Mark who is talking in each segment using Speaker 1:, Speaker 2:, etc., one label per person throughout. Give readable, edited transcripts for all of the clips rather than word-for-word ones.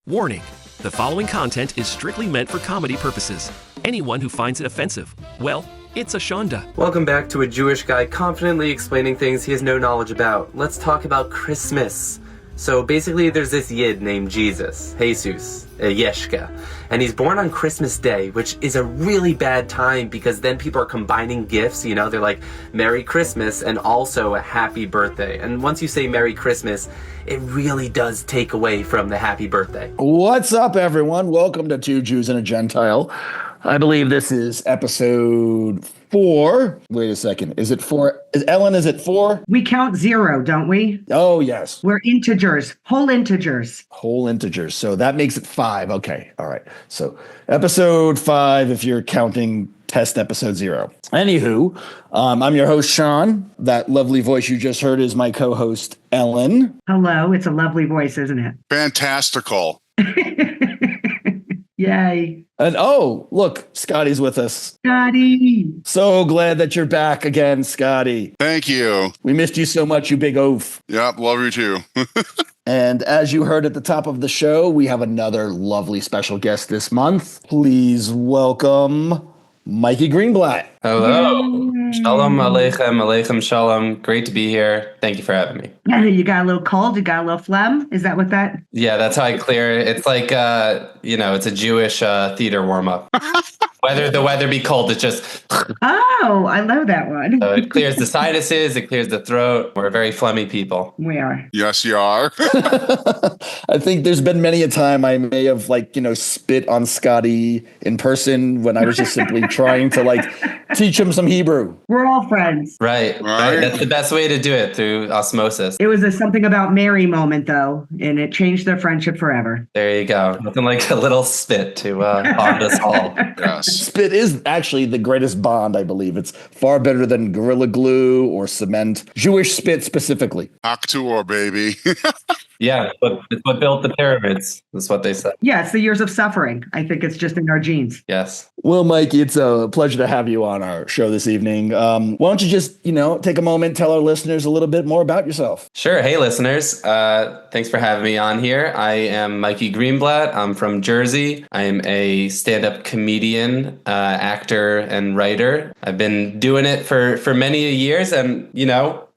Speaker 1: Warning: the following content is strictly meant for comedy purposes. Anyone who finds it offensive, well, it's a shonda.
Speaker 2: Welcome back to a Jewish guy confidently explaining things he has no knowledge about. Let's talk about Christmas. So basically there's this Yid named Jesus, Yeshka, and he's born on Christmas Day, which is a really bad time because then people are combining gifts, you know, they're like, Merry Christmas and also a happy birthday. And once you say Merry Christmas, it really does take away from the happy birthday.
Speaker 3: What's up, everyone? Welcome to Two Jews and a Gentile. I believe this is episode 4. Wait a second. Is it 4? Ellen, is it 4?
Speaker 4: We count 0, don't we?
Speaker 3: Oh, yes.
Speaker 4: We're integers, whole integers.
Speaker 3: Whole integers. So that makes it 5. Okay. All right. So episode 5, if you're counting test episode 0. Anywho, I'm your host, Sean. That lovely voice you just heard is my co-host, Ellen.
Speaker 4: Hello. It's a lovely voice, isn't it?
Speaker 5: Fantastical.
Speaker 4: Yay.
Speaker 3: And oh, look, Scottie's with us.
Speaker 4: Scottie.
Speaker 3: So glad that you're back again, Scottie.
Speaker 5: Thank you.
Speaker 3: We missed you so much, you big oaf.
Speaker 5: Yep, love you too.
Speaker 3: And as you heard at the top of the show, we have another lovely special guest this month. Please welcome Mikey Greenblatt.
Speaker 2: Hello.
Speaker 4: Yay.
Speaker 2: Shalom aleichem shalom. Great to be here. Thank you for having me.
Speaker 4: You got a little cold? You got a little phlegm? Is that what that?
Speaker 2: Yeah, that's how I clear it. It's like, it's a Jewish theater warm-up. Whether the weather be cold, it's just...
Speaker 4: Oh, I love that one.
Speaker 2: So it clears the sinuses, it clears the throat. We're very phlegmy people.
Speaker 4: We are.
Speaker 5: Yes, you are.
Speaker 3: I think there's been many a time I may have spit on Scottie in person when I was just simply trying to teach him some Hebrew.
Speaker 4: We're all friends.
Speaker 2: Right. That's the best way to do it, through osmosis.
Speaker 4: It was a something about Mary moment, though, and it changed their friendship forever.
Speaker 2: There you go. Nothing like a little spit to bond us all.
Speaker 5: Yes.
Speaker 3: Spit is actually the greatest bond, I believe. It's far better than Gorilla Glue or cement. Jewish spit specifically.
Speaker 5: October, baby.
Speaker 2: Yeah, but it's what built the pyramids. That's what they said.
Speaker 4: Yeah, it's the years of suffering. I think it's just in our genes.
Speaker 2: Yes.
Speaker 3: Well, Mikey, it's a pleasure to have you on our show this evening. Why don't you just, take a moment, tell our listeners a little bit more about yourself?
Speaker 2: Sure. Hey, listeners. Thanks for having me on here. I am Mikey Greenblatt. I'm from Jersey. I am a stand-up comedian, actor, and writer. I've been doing it for many years, and,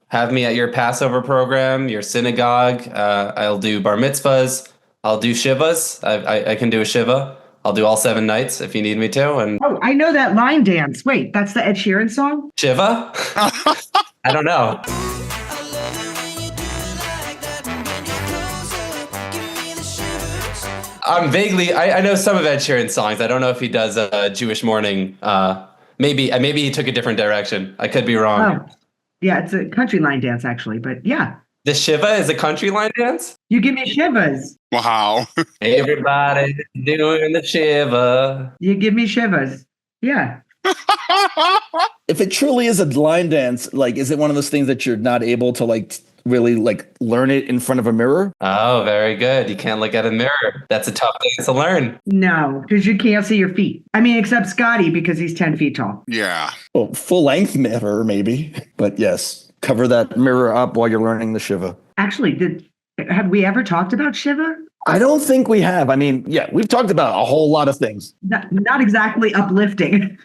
Speaker 2: have me at your Passover program, your synagogue. I'll do bar mitzvahs. I'll do shivas. I can do a shiva. I'll do all 7 nights if you need me to. And
Speaker 4: Oh, I know that line dance. Wait, that's the Ed Sheeran song?
Speaker 2: shiva? I don't know. I'm vaguely. I know some of Ed Sheeran's songs. I don't know if he does a Jewish morning. Maybe he took a different direction. I could be wrong.
Speaker 4: Oh, yeah, it's a country line dance, actually. But yeah,
Speaker 2: The shiva is a country line dance?
Speaker 4: you give me shivas.
Speaker 5: Wow.
Speaker 2: Everybody doing the shiva.
Speaker 4: You give me shivas. Yeah.
Speaker 3: If it truly is a line dance, is it one of those things that you're not able to really learn it in front of a mirror?
Speaker 2: Oh, very good. You can't look at a mirror. That's a tough thing to learn.
Speaker 4: No, because you can't see your feet. I mean, except Scottie, because he's 10 feet tall.
Speaker 5: Yeah.
Speaker 3: Well, full length mirror, maybe. But yes, cover that mirror up while you're learning the Shiva.
Speaker 4: Actually, have we ever talked about Shiva?
Speaker 3: I don't think we have. I mean, yeah, we've talked about a whole lot of things.
Speaker 4: Not exactly uplifting.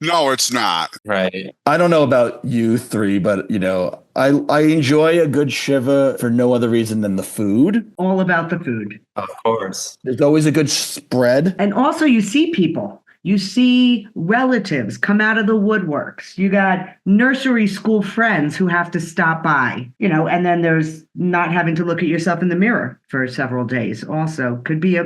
Speaker 5: No, it's not.
Speaker 2: Right.
Speaker 3: I don't know about you three, but, I enjoy a good Shiva for no other reason than the food.
Speaker 4: All about the food.
Speaker 2: Of course.
Speaker 3: There's always a good spread.
Speaker 4: And also you see people. You see relatives come out of the woodworks. You got nursery school friends who have to stop by, and then there's not having to look at yourself in the mirror for several days also could be a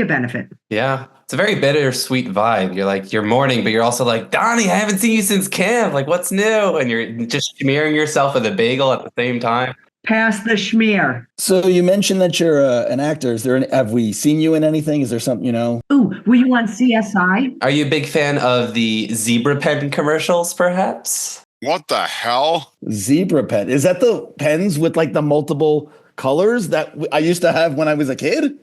Speaker 4: benefit.
Speaker 2: Yeah. It's a very bittersweet vibe. You're mourning, but you're also like, Donnie, I haven't seen you since camp. What's new? And you're just smearing yourself with a bagel at the same time.
Speaker 4: Pass the schmear.
Speaker 3: So you mentioned that you're an actor. Have we seen you in anything? Is there something,
Speaker 4: Ooh, were you on CSI?
Speaker 2: Are you a big fan of the zebra pen commercials, perhaps?
Speaker 5: What the hell?
Speaker 3: Zebra pen. Is that the pens with the multiple colors that I used to have when I was a kid?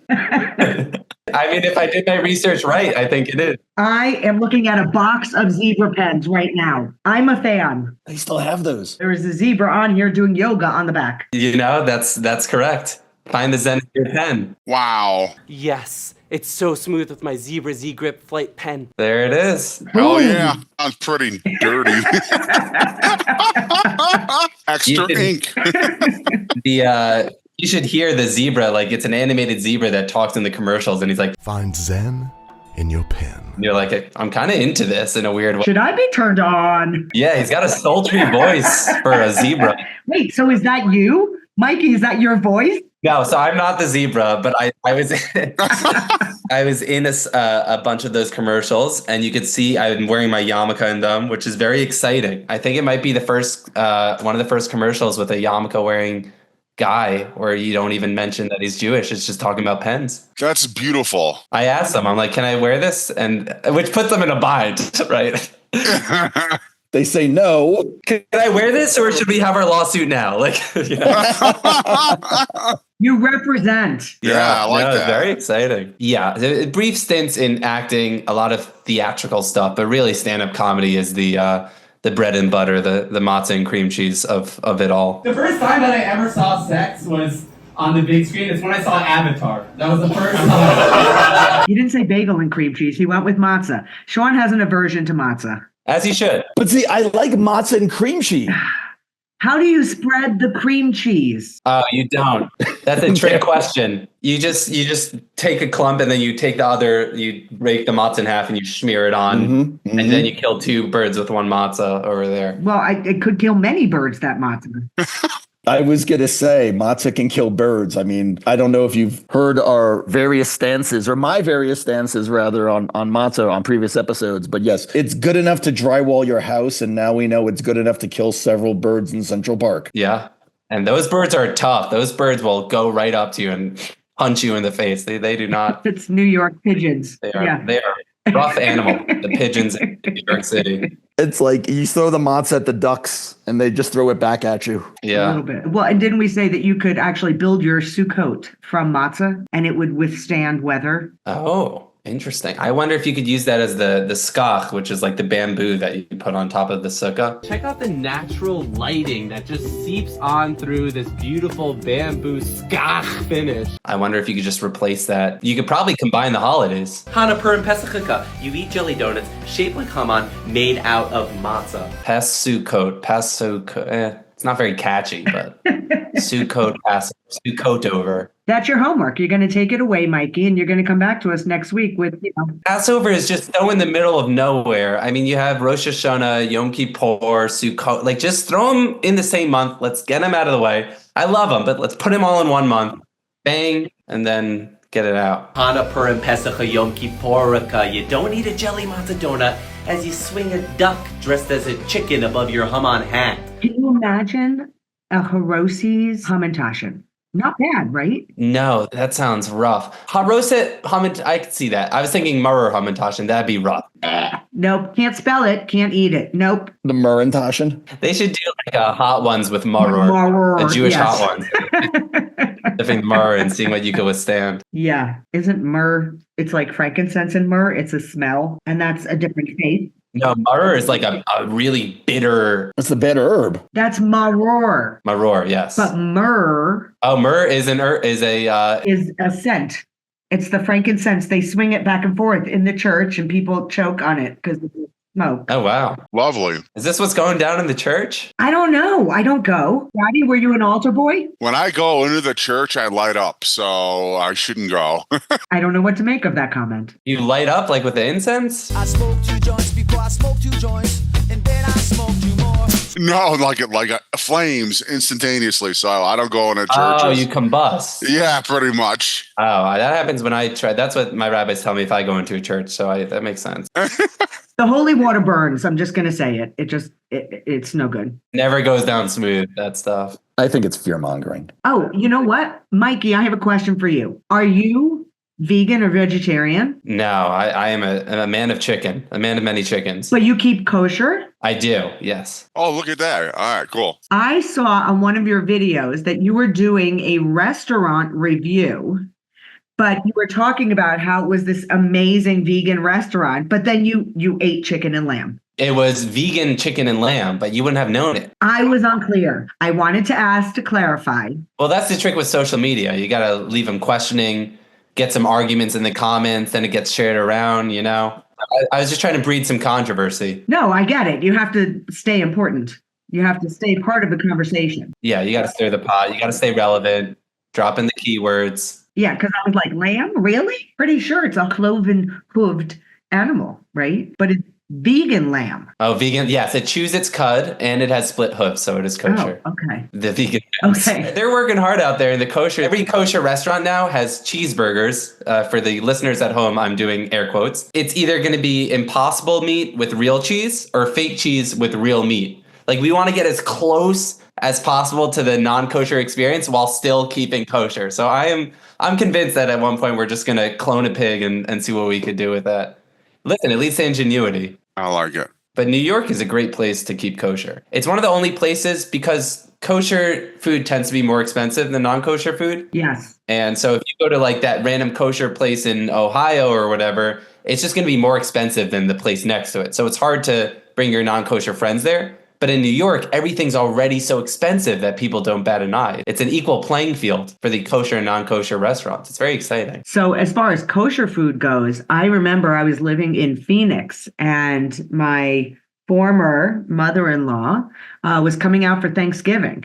Speaker 2: I mean, if I did my research right, I think it is.
Speaker 4: I am looking at a box of zebra pens right now. I'm a fan.
Speaker 3: I still have those.
Speaker 4: There is a zebra on here doing yoga on the back.
Speaker 2: That's correct. Find the zen in your pen.
Speaker 5: Wow.
Speaker 6: Yes, it's so smooth with my Zebra Z Grip Flight pen.
Speaker 2: There it is.
Speaker 5: Hell yeah. Sounds pretty dirty. Extra ink.
Speaker 2: You should hear the zebra, like it's an animated zebra that talks in the commercials, and he's like,
Speaker 7: Find zen in your pen.
Speaker 2: and you're like, I'm kind of into this in a weird way.
Speaker 4: Should I be turned on?
Speaker 2: Yeah, he's got a sultry voice for a zebra.
Speaker 4: Wait, so is that you? Mikey, is that your voice?
Speaker 2: No, so I'm not the zebra, but I was I was in a bunch of those commercials, and you could see I'm wearing my yarmulke in them, which is very exciting. I think it might be the first one of the first commercials with a yarmulke wearing guy where you don't even mention that he's Jewish. It's just talking about pens.
Speaker 5: That's beautiful.
Speaker 2: I asked them, I'm like, can I wear this? And which puts them in a bind, right?
Speaker 3: They say no.
Speaker 2: Can I wear this, or should we have our lawsuit now? Like, you know.
Speaker 4: You represent.
Speaker 5: Yeah, I like
Speaker 2: no,
Speaker 5: that.
Speaker 2: Very exciting. Yeah, brief stints in acting, a lot of theatrical stuff, but really stand-up comedy is the bread and butter, the matzah and cream cheese of it all.
Speaker 8: The first time that I ever saw sex was on the big screen. It's when I saw Avatar. That was the first time.
Speaker 4: He didn't say bagel and cream cheese. He went with matzah. Sean has an aversion to matzah.
Speaker 2: As he should.
Speaker 3: But see, I like matzah and cream cheese.
Speaker 4: How do you spread the cream cheese?
Speaker 2: Oh, you don't. That's a trick question. You just take a clump and then you take the other, you break the matzah in half and you smear it on, and then you kill two birds with one matzah over there.
Speaker 4: Well, it could kill many birds, that matzah.
Speaker 3: I was going to say matzah can kill birds. I mean, I don't know if you've heard our various stances, or my various stances rather, on matzah on previous episodes. But yes, it's good enough to drywall your house. And now we know it's good enough to kill several birds in Central Park.
Speaker 2: Yeah. And those birds are tough. Those birds will go right up to you and punch you in the face. They do not.
Speaker 4: It's New York pigeons.
Speaker 2: They are rough animal, the pigeons in New York City.
Speaker 3: It's like you throw the matzah at the ducks and they just throw it back at you.
Speaker 2: Yeah.
Speaker 4: A little bit. Well, and didn't we say that you could actually build your sukkot from matzah and it would withstand weather?
Speaker 2: Oh, interesting. I wonder if you could use that as the skach, which is like the bamboo that you put on top of the sukkah.
Speaker 6: Check out the natural lighting that just seeps on through this beautiful bamboo skach finish.
Speaker 2: I wonder if you could just replace that. You could probably combine the holidays.
Speaker 9: Hana Purim Pesach Chaka. You eat jelly donuts shaped like Haman made out of matzah.
Speaker 2: Sukkot. It's not very catchy, but Sukkot over.
Speaker 4: That's your homework. You're going to take it away, Mikey, and you're going to come back to us next week with,
Speaker 2: Passover is just so in the middle of nowhere. I mean, you have Rosh Hashanah, Yom Kippur, Sukkot. Like, just throw them in the same month. Let's get them out of the way. I love them, but let's put them all in one month. Bang, and then get it out.
Speaker 9: Hana Purim Pesach Yom Kippurika. You don't eat a jelly matzah donut as you swing a duck dressed as a chicken above your Haman hat.
Speaker 4: Can you imagine a Harosi's hamantashen? Not bad, right?
Speaker 2: No, that sounds rough. Haroset hamant, I could see that. I was thinking Murr hamantashen. That'd be rough.
Speaker 4: Nope. Can't spell it. Can't eat it. Nope.
Speaker 3: The Murintashen.
Speaker 2: They should do like a hot ones with Maror, a Jewish
Speaker 4: yes.
Speaker 2: hot one. Sniffing myrrh and seeing what you could withstand.
Speaker 4: Yeah. Isn't myrrh, it's like frankincense and myrrh. It's a smell, and that's a different faith.
Speaker 2: No, myrrh is like a really bitter.
Speaker 3: It's the bitter herb.
Speaker 4: That's maror.
Speaker 2: Maror, yes.
Speaker 4: But myrrh.
Speaker 2: Oh, myrrh is
Speaker 4: is a scent. It's the frankincense. They swing it back and forth in the church, and people choke on it because of the smoke.
Speaker 2: Oh, wow.
Speaker 5: Lovely.
Speaker 2: Is this what's going down in the church?
Speaker 4: I don't know. I don't go. Daddy, were you an altar boy?
Speaker 5: When I go into the church, I light up, so I shouldn't go.
Speaker 4: I don't know what to make of that comment.
Speaker 2: You light up like with the incense?
Speaker 10: I smoked 2 joints before I smoked 2 joints, and then I smoked 2 more.
Speaker 5: No, like flames instantaneously, so I don't go into churches.
Speaker 2: Oh, you combust.
Speaker 5: Yeah, pretty much.
Speaker 2: Oh, that happens when I try. That's what my rabbis tell me if I go into a church, so that makes sense.
Speaker 4: The holy water burns. I'm just going to say it. It's no good.
Speaker 2: Never goes down smooth, that stuff.
Speaker 3: I think it's fear mongering.
Speaker 4: Oh, you know what? Mikey, I have a question for you. Are you vegan or vegetarian?
Speaker 2: No, I am a man of chicken, a man of many chickens.
Speaker 4: But you keep kosher?
Speaker 2: I do, yes.
Speaker 5: Oh, look at that. All right, cool.
Speaker 4: I saw on one of your videos that you were doing a restaurant review, but you were talking about how it was this amazing vegan restaurant, but then you ate chicken and lamb.
Speaker 2: It was vegan chicken and lamb, but you wouldn't have known it.
Speaker 4: I was unclear. I wanted to ask to clarify.
Speaker 2: Well, that's the trick with social media. You got to leave them questioning, get some arguments in the comments, then it gets shared around, you know? I was just trying to breed some controversy.
Speaker 4: No, I get it. You have to stay important. You have to stay part of the conversation.
Speaker 2: Yeah, you got to stir the pot. You got to stay relevant, drop in the keywords.
Speaker 4: Yeah, because I was like, lamb? Really? Pretty sure it's a cloven hooved animal, right? But it's vegan lamb.
Speaker 2: Oh, vegan. Yes, it chews its cud and it has split hooves, so it is kosher.
Speaker 4: Oh, okay.
Speaker 2: The vegan.
Speaker 4: Okay.
Speaker 2: They're working hard out there in the kosher. Every kosher restaurant now has cheeseburgers. For the listeners at home, I'm doing air quotes. It's either going to be impossible meat with real cheese or fake cheese with real meat. Like, we want to get as close as possible to the non-kosher experience while still keeping kosher. So I'm convinced that at one point we're just going to clone a pig and see what we could do with that. Listen, it leads to ingenuity.
Speaker 5: I like it.
Speaker 2: But New York is a great place to keep kosher. It's one of the only places because kosher food tends to be more expensive than non-kosher food.
Speaker 4: Yes.
Speaker 2: And so if you go to like that random kosher place in Ohio or whatever, it's just going to be more expensive than the place next to it. So it's hard to bring your non-kosher friends there. But in New York, everything's already so expensive that people don't bat an eye. It's an equal playing field for the kosher and non-kosher restaurants. It's very exciting.
Speaker 4: So as far as kosher food goes, I remember I was living in Phoenix and my former mother-in-law was coming out for Thanksgiving.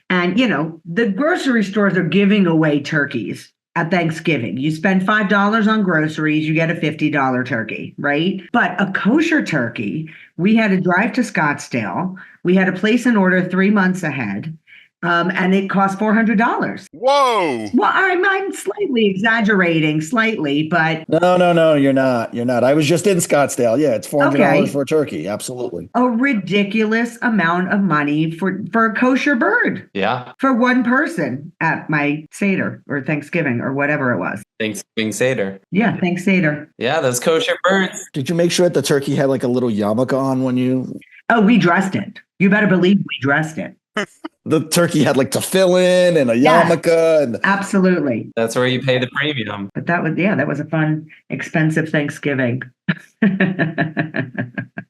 Speaker 4: And, you know, the grocery stores are giving away turkeys at Thanksgiving. You spend $5 on groceries, you get a $50 turkey, right? But a kosher turkey, we had to drive to Scottsdale. We had to place an order 3 months ahead. And it cost $400.
Speaker 5: Whoa!
Speaker 4: Well, I'm slightly exaggerating, but
Speaker 3: No, you're not. You're not. I was just in Scottsdale. Yeah, it's $400
Speaker 4: Okay.
Speaker 3: for a turkey. Absolutely.
Speaker 4: a ridiculous amount of money for a kosher bird
Speaker 2: Yeah.
Speaker 4: for one person at my Seder or Thanksgiving or whatever it was.
Speaker 2: Thanksgiving Seder.
Speaker 4: Yeah, thanks Seder.
Speaker 2: Yeah, those kosher birds.
Speaker 3: Did you make sure that the turkey had like a little yarmulke on when you?
Speaker 4: Oh, we dressed it. You better believe we dressed it.
Speaker 3: The turkey had like tefillin and a
Speaker 4: Yes.
Speaker 3: yarmulke. And
Speaker 4: Absolutely.
Speaker 2: That's where you pay the premium.
Speaker 4: But that was a fun, expensive Thanksgiving.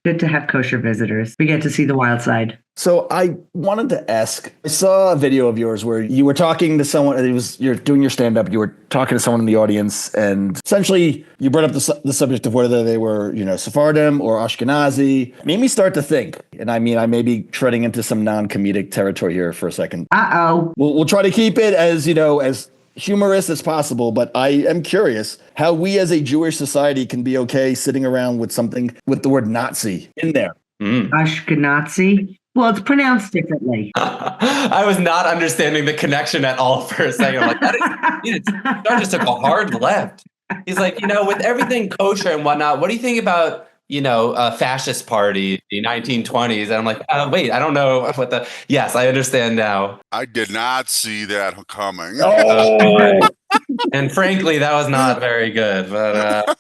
Speaker 4: Good to have kosher visitors. We get to see the wild side.
Speaker 3: so I wanted to ask. I saw a video of yours where you were talking to someone. You're doing your stand up. You were talking to someone in the audience, and essentially you brought up the subject of whether they were, Sephardim or Ashkenazi. Made me start to think. And I mean, I may be treading into some non-comedic territory here for a second.
Speaker 4: Uh-oh.
Speaker 3: We'll try to keep it as as humorous as possible, but I am curious how we as a Jewish society can be okay sitting around with something with the word Nazi in there.
Speaker 4: Ashkenazi. Well, it's pronounced differently.
Speaker 2: I was not understanding the connection at all for a second. I'm like, that just took a hard left. He's like, with everything kosher and whatnot, what do you think about, a fascist party, the 1920s? And I'm like, wait, I don't know what yes, I understand now.
Speaker 5: I did not see that coming.
Speaker 3: Oh,
Speaker 2: And frankly, that was not very good. But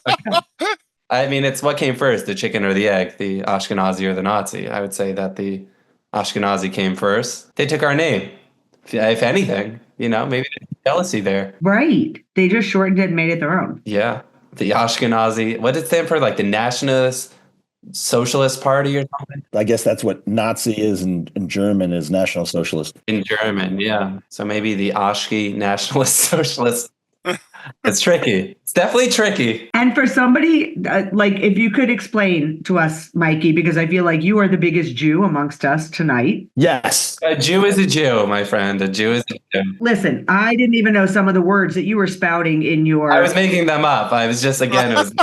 Speaker 2: I mean, it's what came first, the chicken or the egg, the Ashkenazi or the Nazi. I would say that the Ashkenazi came first. They took our name, if anything, maybe there's jealousy there.
Speaker 4: Right. They just shortened it and made it their own.
Speaker 2: Yeah. The Ashkenazi, what did it stand for? Like the Nationalist Socialist Party or something?
Speaker 3: I guess that's what Nazi is in German, is National Socialist.
Speaker 2: In German, yeah. So maybe the Ashki Nationalist Socialist. It's tricky. It's definitely tricky.
Speaker 4: And for somebody, if you could explain to us, Mikey, because I feel like you are the biggest Jew amongst us tonight.
Speaker 3: Yes.
Speaker 2: A Jew is a Jew, my friend. A Jew is a Jew.
Speaker 4: Listen, I didn't even know some of the words that you were spouting in your...
Speaker 2: I was making them up. I was just, again, it was...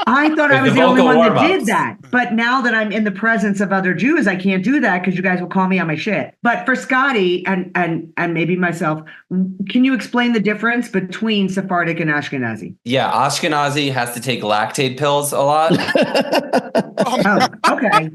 Speaker 4: I thought I was
Speaker 2: the
Speaker 4: the only
Speaker 2: vocal
Speaker 4: one that
Speaker 2: warm-ups.
Speaker 4: did that. But now that I'm in the presence of other Jews, I can't do that because you guys will call me on my shit. But for Scottie and maybe myself, can you explain the difference between Sephardic and Ashkenazi?
Speaker 2: Yeah, Ashkenazi has to take lactate pills a lot.
Speaker 4: Oh, okay.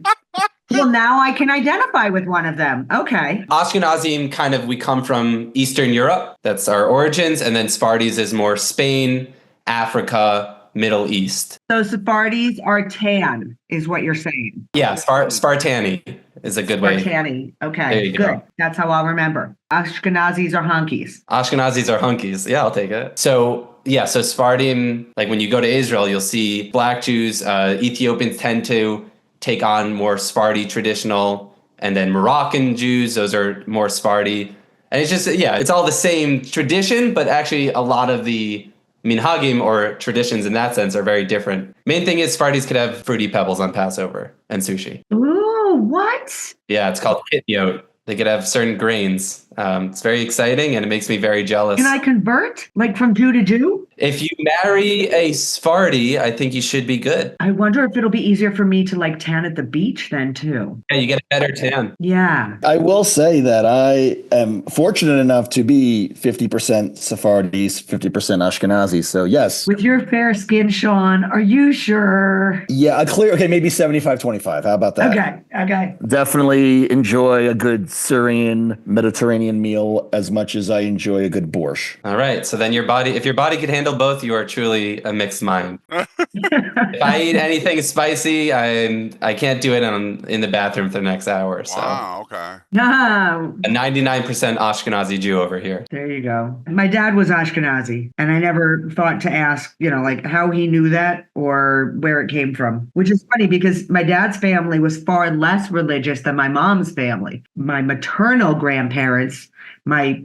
Speaker 4: Well, now I can identify with one of them. Okay.
Speaker 2: Ashkenazim we come from Eastern Europe. That's our origins. And then Sparties is more Spain, Africa, Middle East.
Speaker 4: So Sephardis are tan, is what you're saying.
Speaker 2: Yeah, Spartani is a good way.
Speaker 4: Spartani. Okay,
Speaker 2: There you
Speaker 4: good.
Speaker 2: go.
Speaker 4: That's how I'll remember. Ashkenazis are honkies.
Speaker 2: Ashkenazis are hunkies. Yeah, I'll take it. So Sephardim, like when you go to Israel, you'll see Black Jews. Ethiopians tend to take on more Sephardi traditional, and then Moroccan Jews, those are more Sephardi. And it's just, it's all the same tradition, but actually a lot of the minhagim or traditions in that sense are very different. Main thing is Sefardis could have fruity pebbles on Passover and sushi.
Speaker 4: Ooh, what?
Speaker 2: Yeah, it's called kitniot. They could have certain grains. It's very exciting, and it makes me very jealous.
Speaker 4: Can I convert, like from Jew to Jew?
Speaker 2: If you marry a Sephardi, I think you should be good.
Speaker 4: I wonder if it'll be easier for me to like tan at the beach then too.
Speaker 2: Yeah, you get a better tan.
Speaker 4: Yeah.
Speaker 3: I will say that I am fortunate enough to be 50% Sephardis, 50% Ashkenazi. So yes.
Speaker 4: With your fair skin, Sean, are you sure?
Speaker 3: Yeah, okay, maybe 75-25. How about that?
Speaker 4: Okay.
Speaker 3: Definitely enjoy a good Syrian Mediterranean meal as much as I enjoy a good borscht.
Speaker 2: All right. So then if your body could handle both, you are truly a mixed mind. If I eat anything spicy, I can't do it in the bathroom for the next hour. So.
Speaker 5: Wow, okay.
Speaker 2: A 99% Ashkenazi Jew over here.
Speaker 4: There you go. My dad was Ashkenazi, and I never thought to ask, like how he knew that or where it came from, which is funny because my dad's family was far less religious than my mom's family. My maternal grandparents, my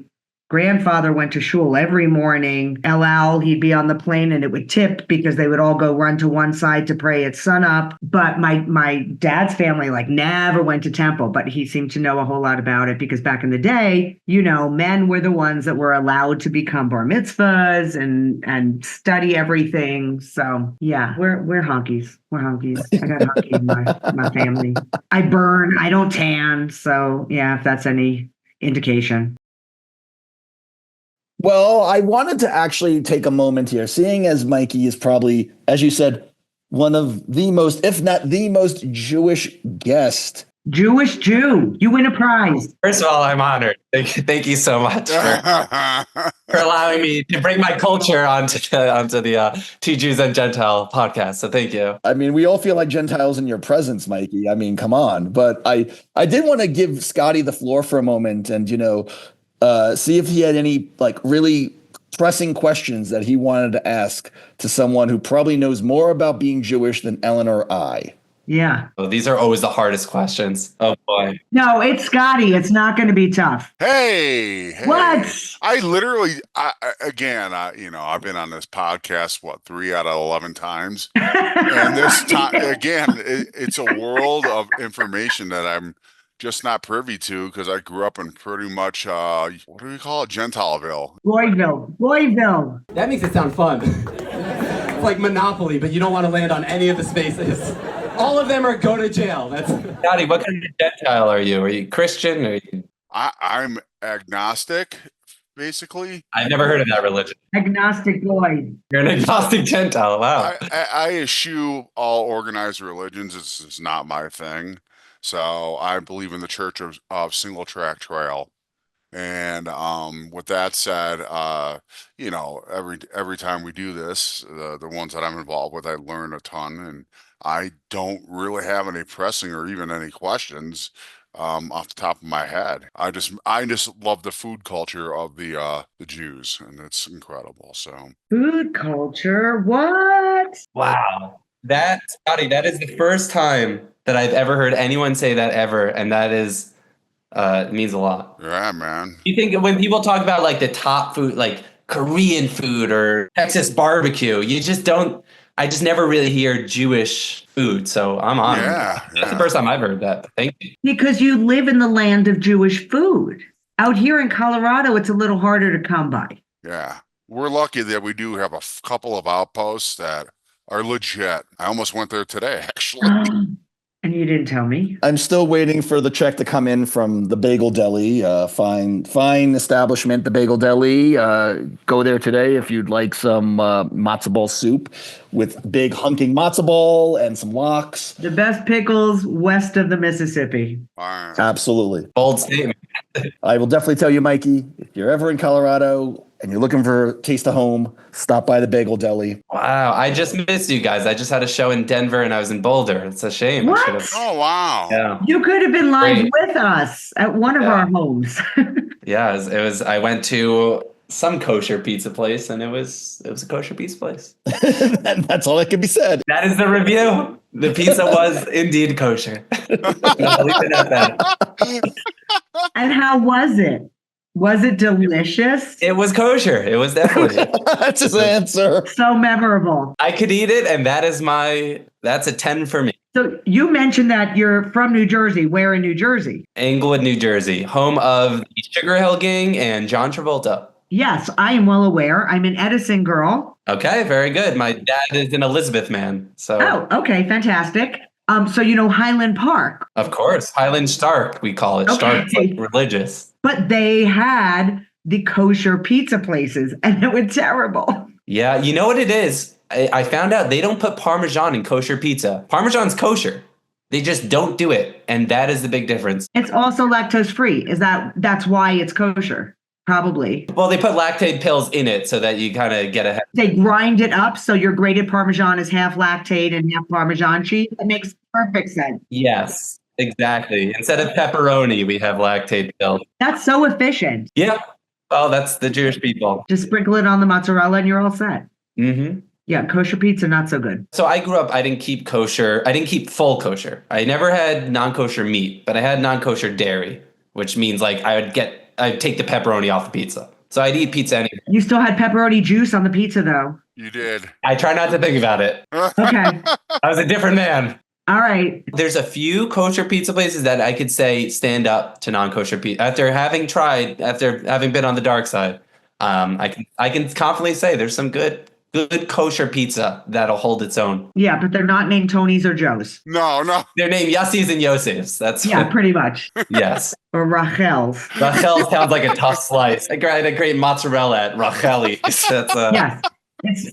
Speaker 4: grandfather went to shul every morning. El Al, he'd be on the plane and it would tip because they would all go run to one side to pray at sunup. But my dad's family never went to temple, but he seemed to know a whole lot about it because back in the day, men were the ones that were allowed to become bar mitzvahs and study everything. So yeah, we're honkies. We're honkies. I got honky in my family. I burn, I don't tan. So yeah, if that's any indication.
Speaker 3: Well, I wanted to actually take a moment here, seeing as Mikey is probably, as you said, one of the most, if not the most Jewish guest.
Speaker 4: Jewish Jew. You win a prize.
Speaker 2: First of all, I'm honored. Thank you so much for allowing me to bring my culture onto the Two Jews A Gentile podcast. So thank you.
Speaker 3: I mean, we all feel like Gentiles in your presence, Mikey. I mean, come on. But I did want to give Scottie the floor for a moment and, see if he had any really pressing questions that he wanted to ask to someone who probably knows more about being Jewish than Ellen or I.
Speaker 4: Yeah.
Speaker 2: Oh, these are always the hardest questions. Oh boy.
Speaker 4: No, it's Scottie. It's not going to be tough.
Speaker 5: Hey.
Speaker 4: What?
Speaker 5: I've been on this podcast, 3 out of 11 times. And this time, again, it's a world of information that I'm just not privy to because I grew up in pretty much, what do we call it? Gentileville.
Speaker 4: Royville.
Speaker 6: That makes it sound fun. It's like Monopoly, but you don't want to land on any of the spaces. All of them are go to jail.
Speaker 2: Scottie, what kind of Gentile are you? Are you Christian?
Speaker 5: I'm agnostic, basically.
Speaker 2: I've never heard of that religion.
Speaker 4: Agnostic boy.
Speaker 2: You're an agnostic Gentile. Wow.
Speaker 5: I eschew all organized religions. It's not my thing. So I believe in the Church of Single Track Trail. And with that said, every time we do this, the ones that I'm involved with, I learn a ton, and I don't really have any pressing or even any questions off the top of my head. I just love the food culture of the Jews, and it's incredible. So
Speaker 4: food culture, what?
Speaker 2: Wow, Scottie, that is the first time that I've ever heard anyone say that ever, and that is. It means a lot.
Speaker 5: Yeah, man.
Speaker 2: You think when people talk about the top food, like Korean food or Texas barbecue, I just never really hear Jewish food. So I'm honored.
Speaker 5: Yeah.
Speaker 2: That's the first time I've heard that. Thank you.
Speaker 4: Because you live in the land of Jewish food. Out here in Colorado, it's a little harder to come by.
Speaker 5: Yeah. We're lucky that we do have a couple of outposts that are legit. I almost went there today, actually.
Speaker 4: And you didn't tell me.
Speaker 3: I'm still waiting for the check to come in from the Bagel Deli. Fine establishment, the Bagel Deli. Go there today if you'd like some matzo ball soup with big hunking matzo ball and some lox.
Speaker 4: The best pickles west of the Mississippi.
Speaker 3: Absolutely.
Speaker 2: Bold statement.
Speaker 3: I will definitely tell you, Mikey, if you're ever in Colorado and you're looking for a taste of home, stop by the Bagel Deli.
Speaker 2: Wow, I just missed you guys. I just had a show in Denver and I was in Boulder. It's a shame.
Speaker 4: What?
Speaker 5: Oh, wow.
Speaker 2: Yeah.
Speaker 4: You could have been live with us at one of our homes.
Speaker 2: Yeah, it was. I went to some kosher pizza place and it was a kosher pizza place.
Speaker 3: And that's all that can be said.
Speaker 2: That is the review. The pizza was indeed kosher. I'll leave it at that.
Speaker 4: And how was it? Was it delicious?
Speaker 2: It was kosher. It was definitely.
Speaker 3: That's his answer.
Speaker 4: So memorable.
Speaker 2: I could eat it, and that's a 10 for me.
Speaker 4: So you mentioned that you're from New Jersey. Where in New Jersey?
Speaker 2: Englewood, New Jersey, home of the Sugar Hill Gang and John Travolta.
Speaker 4: Yes, I am well aware. I'm an Edison girl.
Speaker 2: Okay, very good. My dad is an Elizabeth man. So
Speaker 4: Oh, okay, fantastic. So you know Highland Park.
Speaker 2: of course, Highland Stark, we call it.
Speaker 4: Okay.
Speaker 2: Stark's like religious.
Speaker 4: But they had the kosher pizza places, and it was terrible.
Speaker 2: Yeah, you know what it is? I found out they don't put Parmesan in kosher pizza. Parmesan's kosher. They just don't do it. And that is the big difference.
Speaker 4: It's also lactose free. That's why it's kosher? Probably.
Speaker 2: Well, they put lactate pills in it so that you kind of get ahead.
Speaker 4: They grind it up so your grated Parmesan is half lactate and half Parmesan cheese. It makes perfect sense.
Speaker 2: Yes, exactly. Instead of pepperoni, we have lactate pills.
Speaker 4: That's so efficient.
Speaker 2: Yeah. Well, that's the Jewish people.
Speaker 4: Just sprinkle it on the mozzarella and you're all set.
Speaker 2: Mm-hmm.
Speaker 4: Yeah, kosher pizza, not so good.
Speaker 2: So I grew up, I didn't keep kosher. I didn't keep full kosher. I never had non-kosher meat, but I had non-kosher dairy, which means like I'd take the pepperoni off the pizza. So I'd eat pizza anyway.
Speaker 4: You still had pepperoni juice on the pizza though.
Speaker 5: You did.
Speaker 2: I try not to think about it.
Speaker 4: Okay.
Speaker 2: I was a different man.
Speaker 4: All right.
Speaker 2: There's a few kosher pizza places that I could say stand up to non-kosher pizza. After having been on the dark side, I can confidently say there's some good kosher pizza that'll hold its own.
Speaker 4: Yeah, but they're not named Tony's or Joe's.
Speaker 5: No.
Speaker 2: They're named Yassi's and Yosef's. That's
Speaker 4: Yeah, pretty much.
Speaker 2: Yes.
Speaker 4: Or Rachel's.
Speaker 2: Rachel sounds like a tough slice. I had a great mozzarella at Racheli's. That's
Speaker 4: Yes.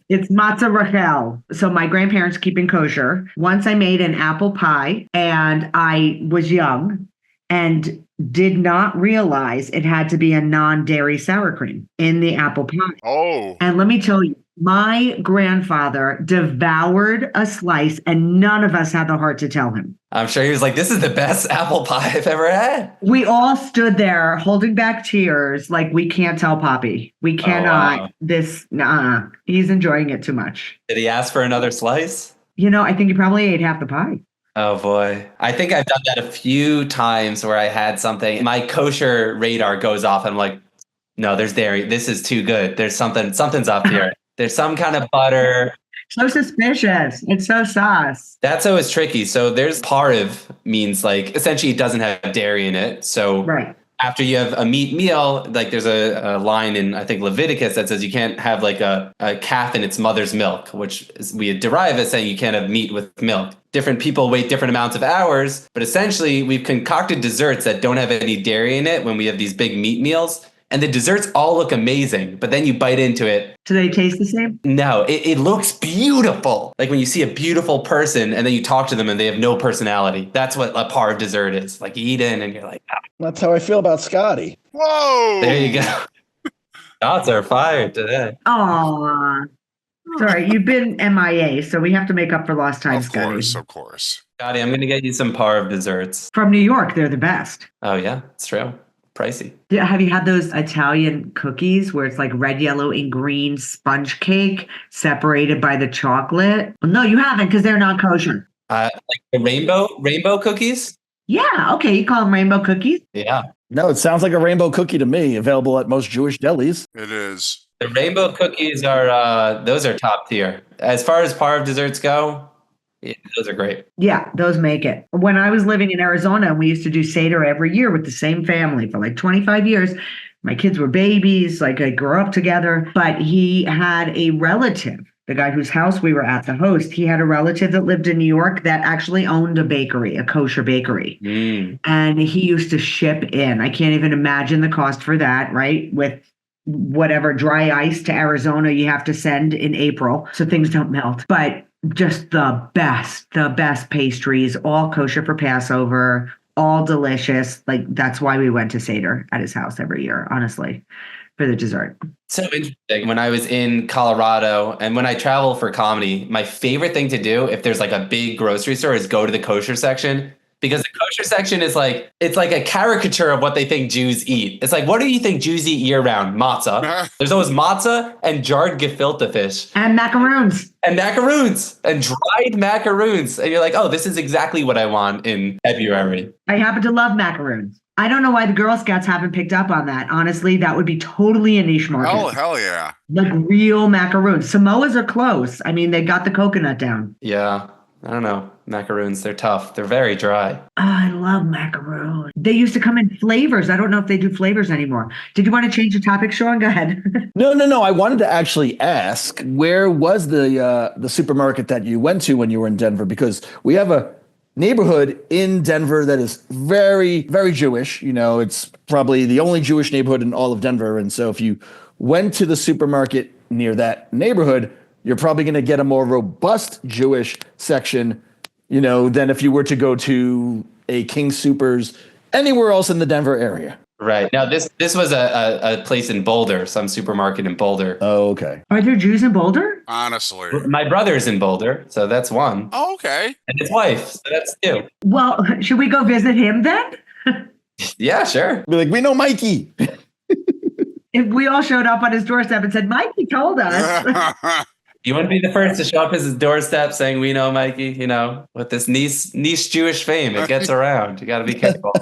Speaker 4: It's matzah Rachel. So my grandparents keeping kosher. Once I made an apple pie and I was young and did not realize it had to be a non-dairy sour cream in the apple pie.
Speaker 5: Oh.
Speaker 4: And let me tell you, my grandfather devoured a slice and none of us had the heart to tell him.
Speaker 2: I'm sure he was like, this is the best apple pie I've ever had.
Speaker 4: We all stood there holding back tears like we can't tell Poppy. We cannot. Wow. He's enjoying it too much.
Speaker 2: Did he ask for another slice?
Speaker 4: You know, I think he probably ate half the pie.
Speaker 2: Oh boy. I think I've done that a few times where I had something. My kosher radar goes off. And I'm like, no, there's dairy. This is too good. There's something's up here. There's some kind of butter.
Speaker 4: So suspicious. It's so sauce.
Speaker 2: That's always tricky. So there's pariv means like essentially it doesn't have dairy in it. So
Speaker 4: right.
Speaker 2: After you have a meat meal, like there's a line in I think Leviticus that says you can't have like a calf in its mother's milk, which we derive as saying you can't have meat with milk. Different people wait different amounts of hours, but essentially we've concocted desserts that don't have any dairy in it when we have these big meat meals. And the desserts all look amazing, but then you bite into it.
Speaker 4: Do they taste the same?
Speaker 2: No, it looks beautiful. Like when you see a beautiful person and then you talk to them and they have no personality. That's what a par of dessert is. Like you eat in and you're like, ah.
Speaker 3: That's how I feel about Scottie.
Speaker 5: Whoa!
Speaker 2: There you go. Shots are fired today.
Speaker 4: Aw. Sorry, you've been MIA, so we have to make up for lost time, Scottie.
Speaker 5: Of course.
Speaker 2: Scottie, I'm going to get you some par of desserts.
Speaker 4: From New York, they're the best.
Speaker 2: Oh, yeah, it's true. Pricey.
Speaker 4: Yeah, have you had those Italian cookies where it's like red, yellow, and green sponge cake separated by the chocolate? Well, no, you haven't because they're not kosher.
Speaker 2: Like the rainbow cookies?
Speaker 4: Yeah, okay, you call them rainbow cookies?
Speaker 2: Yeah.
Speaker 3: No, it sounds like a rainbow cookie to me, available at most Jewish delis.
Speaker 5: It is.
Speaker 2: The rainbow cookies are, those are top tier. As far as par of desserts go, yeah, those are great.
Speaker 4: Yeah, those make it. When I was living in Arizona, we used to do Seder every year with the same family for like 25 years. My kids were babies, like I grew up together, but he had a relative, the guy whose house we were at, the host, he had a relative that lived in New York that actually owned a bakery, a kosher bakery. And he used to ship in. I can't even imagine the cost for that, right? With whatever dry ice to Arizona you have to send in April so things don't melt. But just the best pastries, all kosher for Passover, all delicious. Like that's why we went to Seder at his house every year, honestly, for the dessert.
Speaker 2: So interesting. When I was in Colorado and when I travel for comedy, my favorite thing to do if there's like a big grocery store is go to the kosher section because the kosher section is like, it's like a caricature of what they think Jews eat. It's like, what do you think Jews eat year round? Matzah. There's always matzah and jarred gefilte fish.
Speaker 4: And macaroons.
Speaker 2: And macaroons. And dried macaroons. And you're like, oh, this is exactly what I want in February.
Speaker 4: I happen to love macaroons. I don't know why the Girl Scouts haven't picked up on that. Honestly, that would be totally a niche market.
Speaker 5: Oh, hell yeah.
Speaker 4: Like real macaroons. Samoas are close. I mean, they got the coconut down.
Speaker 2: Yeah. I don't know. Macaroons, they're tough. They're very dry.
Speaker 4: Oh, I love macaroons. They used to come in flavors. I don't know if they do flavors anymore. Did you want to change the topic, Sean? Go ahead.
Speaker 3: No. I wanted to actually ask, where was the supermarket that you went to when you were in Denver? Because we have a neighborhood in Denver that is very, very Jewish. You know, it's probably the only Jewish neighborhood in all of Denver. And so if you went to the supermarket near that neighborhood, you're probably going to get a more robust Jewish section, you know, than if you were to go to a King Soopers anywhere else in the Denver area.
Speaker 2: Right. Now, this was a place in Boulder, some supermarket in Boulder.
Speaker 3: Oh, okay.
Speaker 4: Are there Jews in Boulder?
Speaker 5: Honestly.
Speaker 2: My brother's in Boulder, so that's one.
Speaker 5: Oh, okay.
Speaker 2: And his wife, so that's two.
Speaker 4: Well, should we go visit him then?
Speaker 2: Yeah, sure.
Speaker 3: Be like, we know Mikey.
Speaker 4: If we all showed up on his doorstep and said, Mikey told us.
Speaker 2: You want to be the first to show up at his doorstep saying, we know Mikey, you know, with this niche Jewish fame, it gets around. You got to be careful.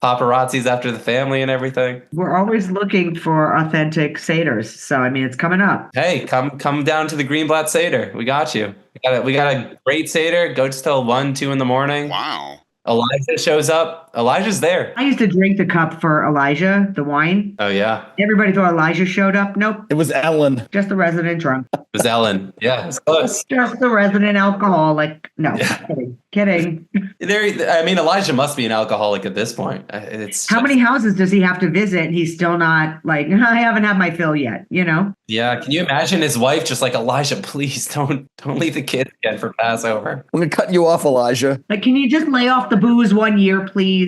Speaker 2: Paparazzi's after the family and everything.
Speaker 4: We're always looking for authentic Seders. So, I mean, it's coming up.
Speaker 2: Hey, come down to the Greenblatt Seder. We got you. We got a great Seder. Go just till 1, 2 in the morning.
Speaker 5: Wow.
Speaker 2: Elijah shows up. Elijah's there.
Speaker 4: I used to drink the cup for Elijah, the wine.
Speaker 2: Oh, yeah.
Speaker 4: Everybody thought Elijah showed up. Nope.
Speaker 3: It was Ellen.
Speaker 4: Just the resident drunk.
Speaker 2: It was Ellen. Yeah, it's close.
Speaker 4: Just the resident alcoholic. No, kidding.
Speaker 2: Elijah must be an alcoholic at this point.
Speaker 4: How many houses does he have to visit? And he's still not like, I haven't had my fill yet, you know?
Speaker 2: Yeah. Can you imagine his wife just like, Elijah, please don't leave the kids again for Passover.
Speaker 3: I'm going to cut you off, Elijah.
Speaker 4: Like, can you just lay off the booze 1 year, please?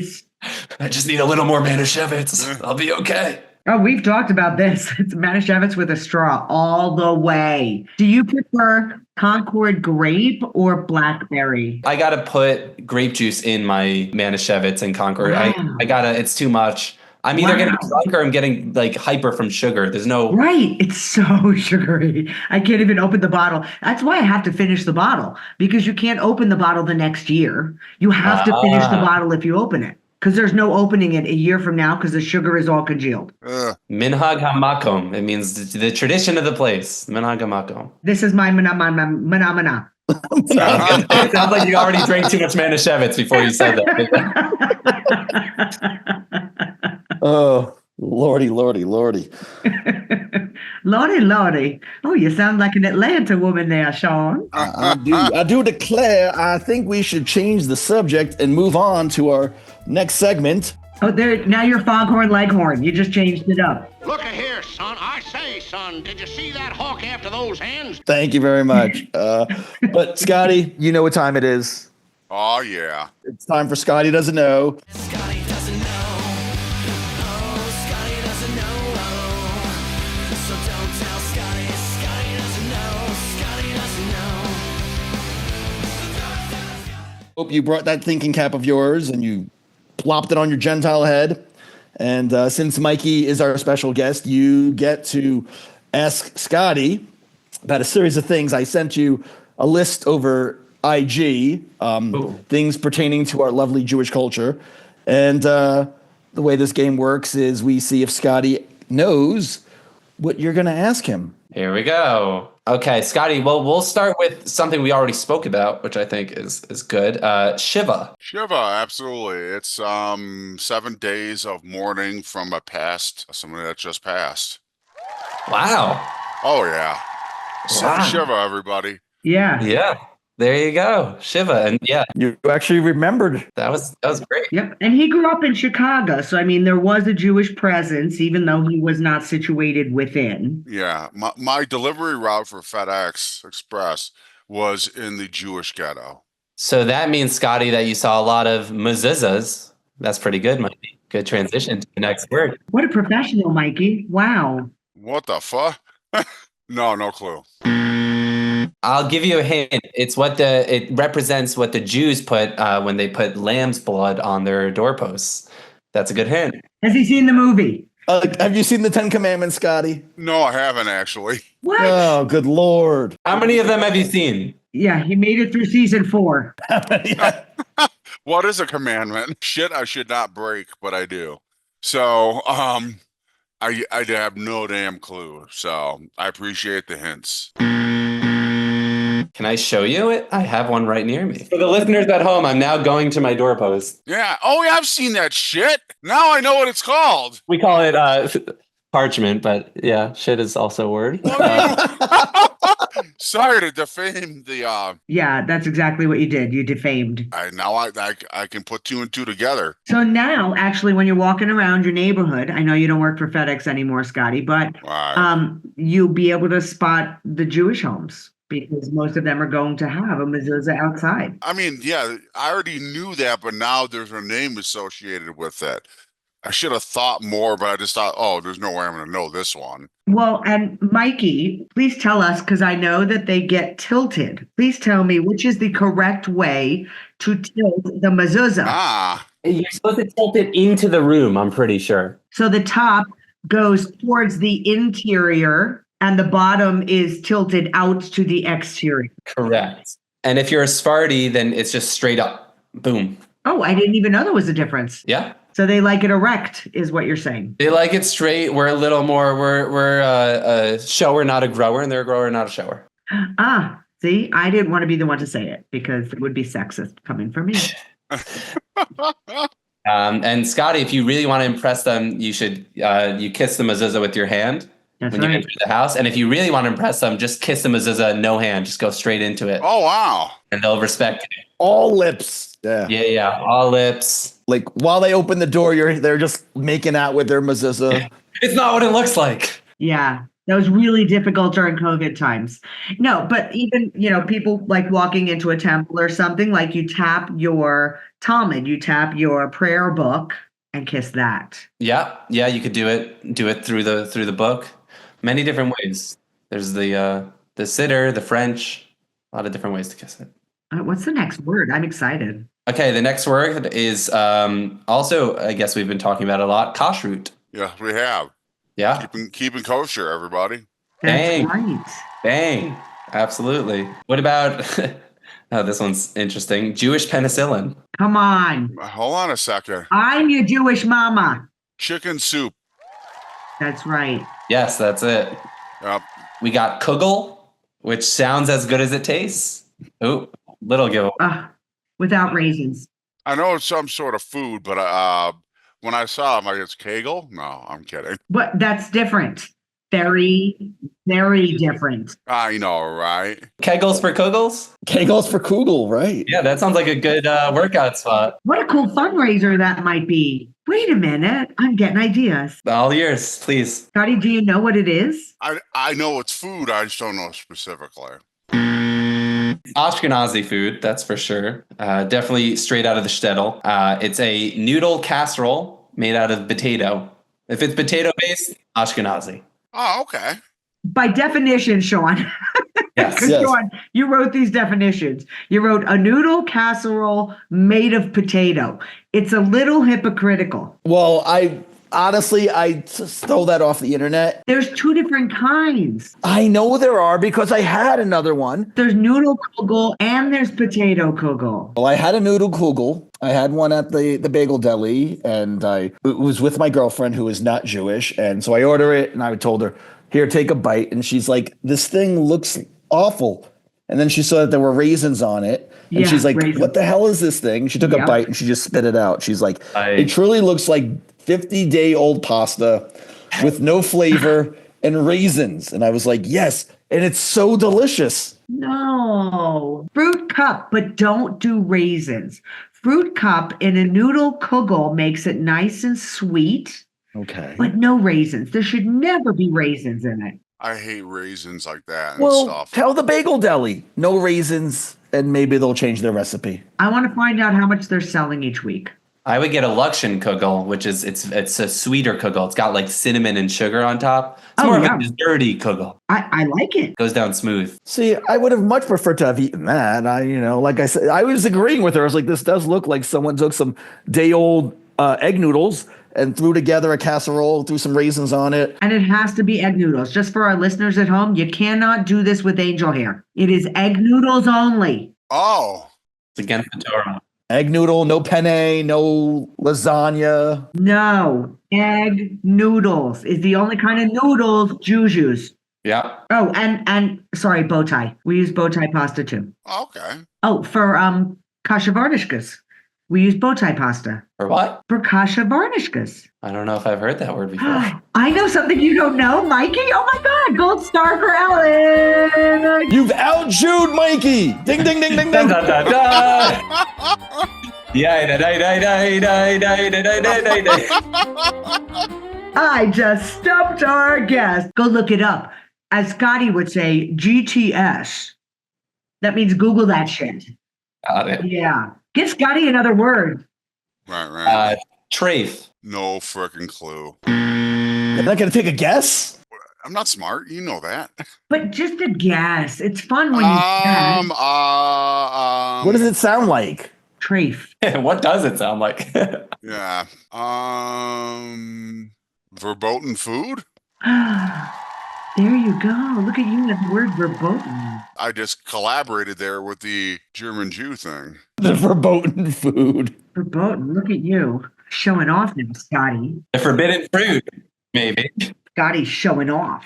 Speaker 2: I just need a little more Manischewitz. I'll be okay.
Speaker 4: Oh, we've talked about this. It's Manischewitz with a straw all the way. Do you prefer Concord grape or blackberry?
Speaker 2: I got to put grape juice in my Manischewitz and Concord.
Speaker 4: Wow.
Speaker 2: It's too much. I'm either getting drunk or I'm getting like hyper from sugar. There's no...
Speaker 4: Right. It's so sugary. I can't even open the bottle. That's why I have to finish the bottle, because you can't open the bottle the next year. You have to finish the bottle if you open it. Because there's no opening it a year from now because the sugar is all congealed.
Speaker 2: Minhag hamakom. It means the tradition of the place. Minhag hamakom.
Speaker 4: This is my mana.
Speaker 2: It sounds like you already drank too much Manischewitz before you said that.
Speaker 3: Oh, lordy.
Speaker 4: Lordy. Oh, you sound like an Atlanta woman there, Sean.
Speaker 3: I do declare, I think we should change the subject and move on to our next segment.
Speaker 4: Oh, now you're Foghorn Leghorn. You just changed it up.
Speaker 11: Look here, son. I say, son, did you see that hawk after those hens?
Speaker 3: Thank you very much. But Scottie, you know what time it is.
Speaker 5: Oh, yeah.
Speaker 3: It's time for Scottie Doesn't Know.
Speaker 10: Scottie doesn't know. Oh, Scottie doesn't know. So don't tell Scottie. Scottie doesn't know. Scottie doesn't know.
Speaker 3: Hope you brought that thinking cap of yours and you plopped it on your Gentile head. And since Mikey is our special guest, you get to ask Scottie about a series of things. I sent you a list over IG, things pertaining to our lovely Jewish culture. And the way this game works is we see if Scottie knows what you're going to ask him.
Speaker 2: Here we go. Okay, Scottie, well, we'll start with something we already spoke about, which I think is good. Shiva.
Speaker 5: Shiva, absolutely. It's 7 days of mourning from somebody that just passed.
Speaker 2: Wow.
Speaker 5: Oh, yeah.
Speaker 2: Wow.
Speaker 5: Shiva, everybody.
Speaker 4: Yeah.
Speaker 2: Yeah. There you go. Shiva. And yeah.
Speaker 3: You actually remembered.
Speaker 2: That was great.
Speaker 4: Yep. And he grew up in Chicago. So, I mean, there was a Jewish presence, even though he was not situated within.
Speaker 5: Yeah. My delivery route for FedEx Express was in the Jewish ghetto.
Speaker 2: So that means, Scottie, that you saw a lot of mezuzahs. That's pretty good, Mikey. Good transition to the next word.
Speaker 4: What a professional, Mikey. Wow.
Speaker 5: What the fuck? No clue.
Speaker 2: I'll give you a hint. It represents what the Jews put when they put lamb's blood on their doorposts. That's a good hint.
Speaker 4: Has he seen the movie?
Speaker 3: Have you seen the Ten Commandments, Scotty?
Speaker 5: No, I haven't actually.
Speaker 4: What?
Speaker 3: Oh, good Lord.
Speaker 2: How many of them have you seen?
Speaker 4: Yeah, he made it through season 4.
Speaker 5: What is a commandment? Shit I should not break, but I do. So, I have no damn clue. So I appreciate the hints.
Speaker 2: Can I show you it? I have one right near me. For the listeners at home, I'm now going to my doorpost.
Speaker 5: Yeah. Oh, yeah, I've seen that shit. Now I know what it's called.
Speaker 2: We call it parchment, but yeah, shit is also a word.
Speaker 5: Sorry to defame the.
Speaker 4: Yeah, that's exactly what you did. You defamed.
Speaker 5: I can put 2 and 2 together.
Speaker 4: So now, actually, when you're walking around your neighborhood, I know you don't work for FedEx anymore, Scotty, but you'll be able to spot the Jewish homes because most of them are going to have a mezuzah outside.
Speaker 5: I mean, yeah, I already knew that, but now there's a name associated with it. I should have thought more, but I just thought, oh, there's no way I'm going to know this one.
Speaker 4: Well, and Mikey, please tell us, because I know that they get tilted. Please tell me which is the correct way to tilt the mezuzah.
Speaker 2: You're supposed to tilt it into the room, I'm pretty sure.
Speaker 4: So the top goes towards the interior and the bottom is tilted out to the exterior.
Speaker 2: Correct. And if you're a Sephardi, then it's just straight up. Boom.
Speaker 4: Oh, I didn't even know there was a difference.
Speaker 2: Yeah.
Speaker 4: So they like it erect, is what you're saying.
Speaker 2: They like it straight. We're a little more, we're a shower, not a grower, and they're a grower, not a shower.
Speaker 4: See, I didn't want to be the one to say it because it would be sexist coming from me.
Speaker 2: And Scotty, if you really want to impress them, you should, you kiss the mezuzah with your hand.
Speaker 4: That's
Speaker 2: when
Speaker 4: right.
Speaker 2: you enter the house. And if you really want to impress them, just kiss the mezuzah, no hand, just go straight into it.
Speaker 5: Oh, wow.
Speaker 2: And they'll respect it.
Speaker 3: All lips. Yeah.
Speaker 2: Yeah. All lips.
Speaker 3: Like while they open the door, they're just making out with their mezuzah.
Speaker 2: It's not what it looks like.
Speaker 4: Yeah. That was really difficult during COVID times. No, but even, people like walking into a temple or something, like you tap your Talmud, you tap your prayer book and kiss that.
Speaker 2: Yeah. You could do it through the book. Many different ways. There's the sitter, the French, a lot of different ways to kiss it.
Speaker 4: What's the next word? I'm excited.
Speaker 2: Okay, the next word is also, I guess we've been talking about a lot, kashrut.
Speaker 5: Yeah, we have.
Speaker 2: Yeah.
Speaker 5: Keeping kosher, everybody.
Speaker 4: That's right.
Speaker 2: Bang. Absolutely. What about, this one's interesting, Jewish penicillin.
Speaker 4: Come on.
Speaker 5: Hold on a second.
Speaker 4: I'm your Jewish mama.
Speaker 5: Chicken soup.
Speaker 4: That's right.
Speaker 2: Yes, that's it.
Speaker 5: Yep.
Speaker 2: We got kugel, which sounds as good as it tastes. Oh, little giveaway.
Speaker 4: Without raisins.
Speaker 5: I know it's some sort of food, but when I saw it, I'm like, it's Kegel? No, I'm kidding.
Speaker 4: But that's different. Very, very different.
Speaker 5: I know, right?
Speaker 2: Kegels for kugels?
Speaker 3: Kegels for kugel, right?
Speaker 2: Yeah, that sounds like a good workout spot.
Speaker 4: What a cool fundraiser that might be. Wait a minute. I'm getting ideas.
Speaker 2: All yours, please.
Speaker 4: Scotty, do you know what it is?
Speaker 5: I know it's food. I just don't know specifically.
Speaker 2: Ashkenazi food, that's for sure. Definitely straight out of the shtetl. It's a noodle casserole made out of potato. If it's potato-based, Ashkenazi.
Speaker 5: Oh, okay.
Speaker 4: By definition, Sean.
Speaker 2: Yes.
Speaker 4: Sean, you wrote these definitions. You wrote a noodle casserole made of potato. It's a little hypocritical.
Speaker 3: Well, I stole that off the internet.
Speaker 4: There's 2 different kinds.
Speaker 3: I know there are because I had another one.
Speaker 4: There's noodle kugel and there's potato kugel.
Speaker 3: Well, I had a noodle kugel. I had one at the bagel deli, and it was with my girlfriend who is not Jewish. And so I order it, and I told her, here, take a bite. And she's like, this thing looks awful. And then she saw that there were raisins on it. And she's like, raisins. What the hell is this thing? She took a bite and she just spit it out. She's like, it truly looks like 50-day-old pasta with no flavor and raisins. And I was like, yes. And it's so delicious.
Speaker 4: No. Fruit cup, but don't do raisins. Fruit cup in a noodle kugel makes it nice and sweet.
Speaker 3: Okay.
Speaker 4: But no raisins. There should never be raisins in it.
Speaker 5: I hate raisins like that and stuff.
Speaker 3: Tell the bagel deli. No raisins, and maybe they'll change their recipe.
Speaker 4: I want to find out how much they're selling each week.
Speaker 2: I would get a Luxon kugel, which is it's a sweeter kugel. It's got like cinnamon and sugar on top. It's more of a desserty kugel.
Speaker 4: I like it.
Speaker 2: Goes down smooth.
Speaker 3: See, I would have much preferred to have eaten that. Like I said, I was agreeing with her. I was like, this does look like someone took some day-old egg noodles and threw together a casserole, threw some raisins on it.
Speaker 4: And it has to be egg noodles. Just for our listeners at home, you cannot do this with angel hair. It is egg noodles only.
Speaker 5: Oh.
Speaker 2: It's against the Torah.
Speaker 3: Egg noodle, no penne, no lasagna.
Speaker 4: No, egg noodles is the only kind of noodles Jews use.
Speaker 2: Yeah.
Speaker 4: Oh, and sorry, bow tie. We use bow tie pasta too.
Speaker 5: Okay.
Speaker 4: Oh, for kasha varnishkas. We use bow tie pasta.
Speaker 2: For what?
Speaker 4: For kasha varnishkas.
Speaker 2: I don't know if I've heard that word before.
Speaker 4: I know something you don't know, Mikey. Oh my God, gold star for Alex.
Speaker 3: You've out-Jewed Mikey. Ding, ding, ding, ding, ding.
Speaker 2: Da, da, da.
Speaker 4: I just stumped our guest. Go look it up. As Scottie would say, GTS. That means Google that shit.
Speaker 2: Got it.
Speaker 4: Yeah. Give Scottie another word.
Speaker 5: Right.
Speaker 2: Trafe.
Speaker 5: No freaking clue.
Speaker 3: You're not going to take a guess?
Speaker 5: I'm not smart. You know that.
Speaker 4: But just a guess. It's fun when you guess.
Speaker 3: What does it sound like?
Speaker 4: Trafe.
Speaker 2: What does it sound like?
Speaker 5: Yeah. Verboten food?
Speaker 4: There you go. Look at you with the word verboten.
Speaker 5: I just collaborated there with the German Jew thing.
Speaker 3: The verboten food.
Speaker 4: Verboten. Look at you. Showing off now, Scottie.
Speaker 2: The forbidden fruit, maybe.
Speaker 4: Scottie's showing off.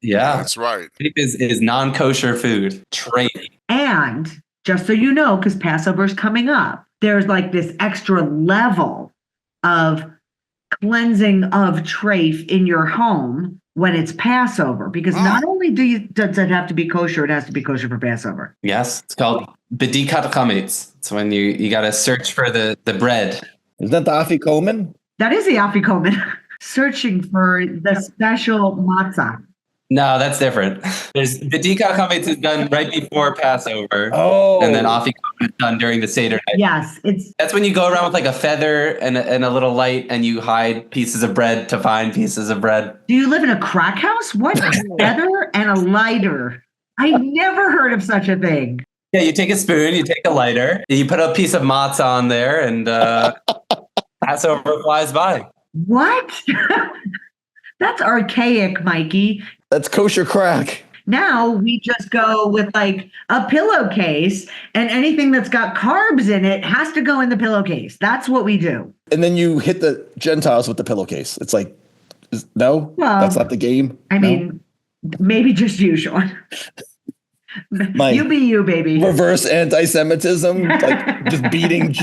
Speaker 2: Yeah.
Speaker 5: That's right.
Speaker 2: Trafe is non-kosher food. Trafe.
Speaker 4: And just so you know, because Passover's coming up, there's like this extra level of cleansing of trafe in your home when it's Passover. Because not only does it have to be kosher, it has to be kosher for Passover.
Speaker 2: Yes, it's called bedikat chametz. It's when you got to search for the bread.
Speaker 3: Is that the afikomen?
Speaker 4: That is the afikomen. Searching for the special matzah.
Speaker 2: No, that's different. There's bedikat chametz is done right before Passover.
Speaker 3: Oh.
Speaker 2: And then afikomen is done during the Seder night.
Speaker 4: Yes,
Speaker 2: that's when you go around with like a feather and a little light and you hide pieces of bread to find pieces of bread.
Speaker 4: Do you live in a crack house? What? A feather and a lighter. I never heard of such a thing.
Speaker 2: Yeah, you take a spoon, you take a lighter, you put a piece of matzah on there, and Passover flies by.
Speaker 4: What? That's archaic, Mikey.
Speaker 3: That's kosher crack.
Speaker 4: Now we just go with like a pillowcase, and anything that's got carbs in it has to go in the pillowcase. That's what we do.
Speaker 3: And then you hit the Gentiles with the pillowcase. It's like, no,
Speaker 4: well,
Speaker 3: that's not the game.
Speaker 4: I mean, maybe just you, Sean. You be you, baby.
Speaker 3: Reverse anti-Semitism, like just beating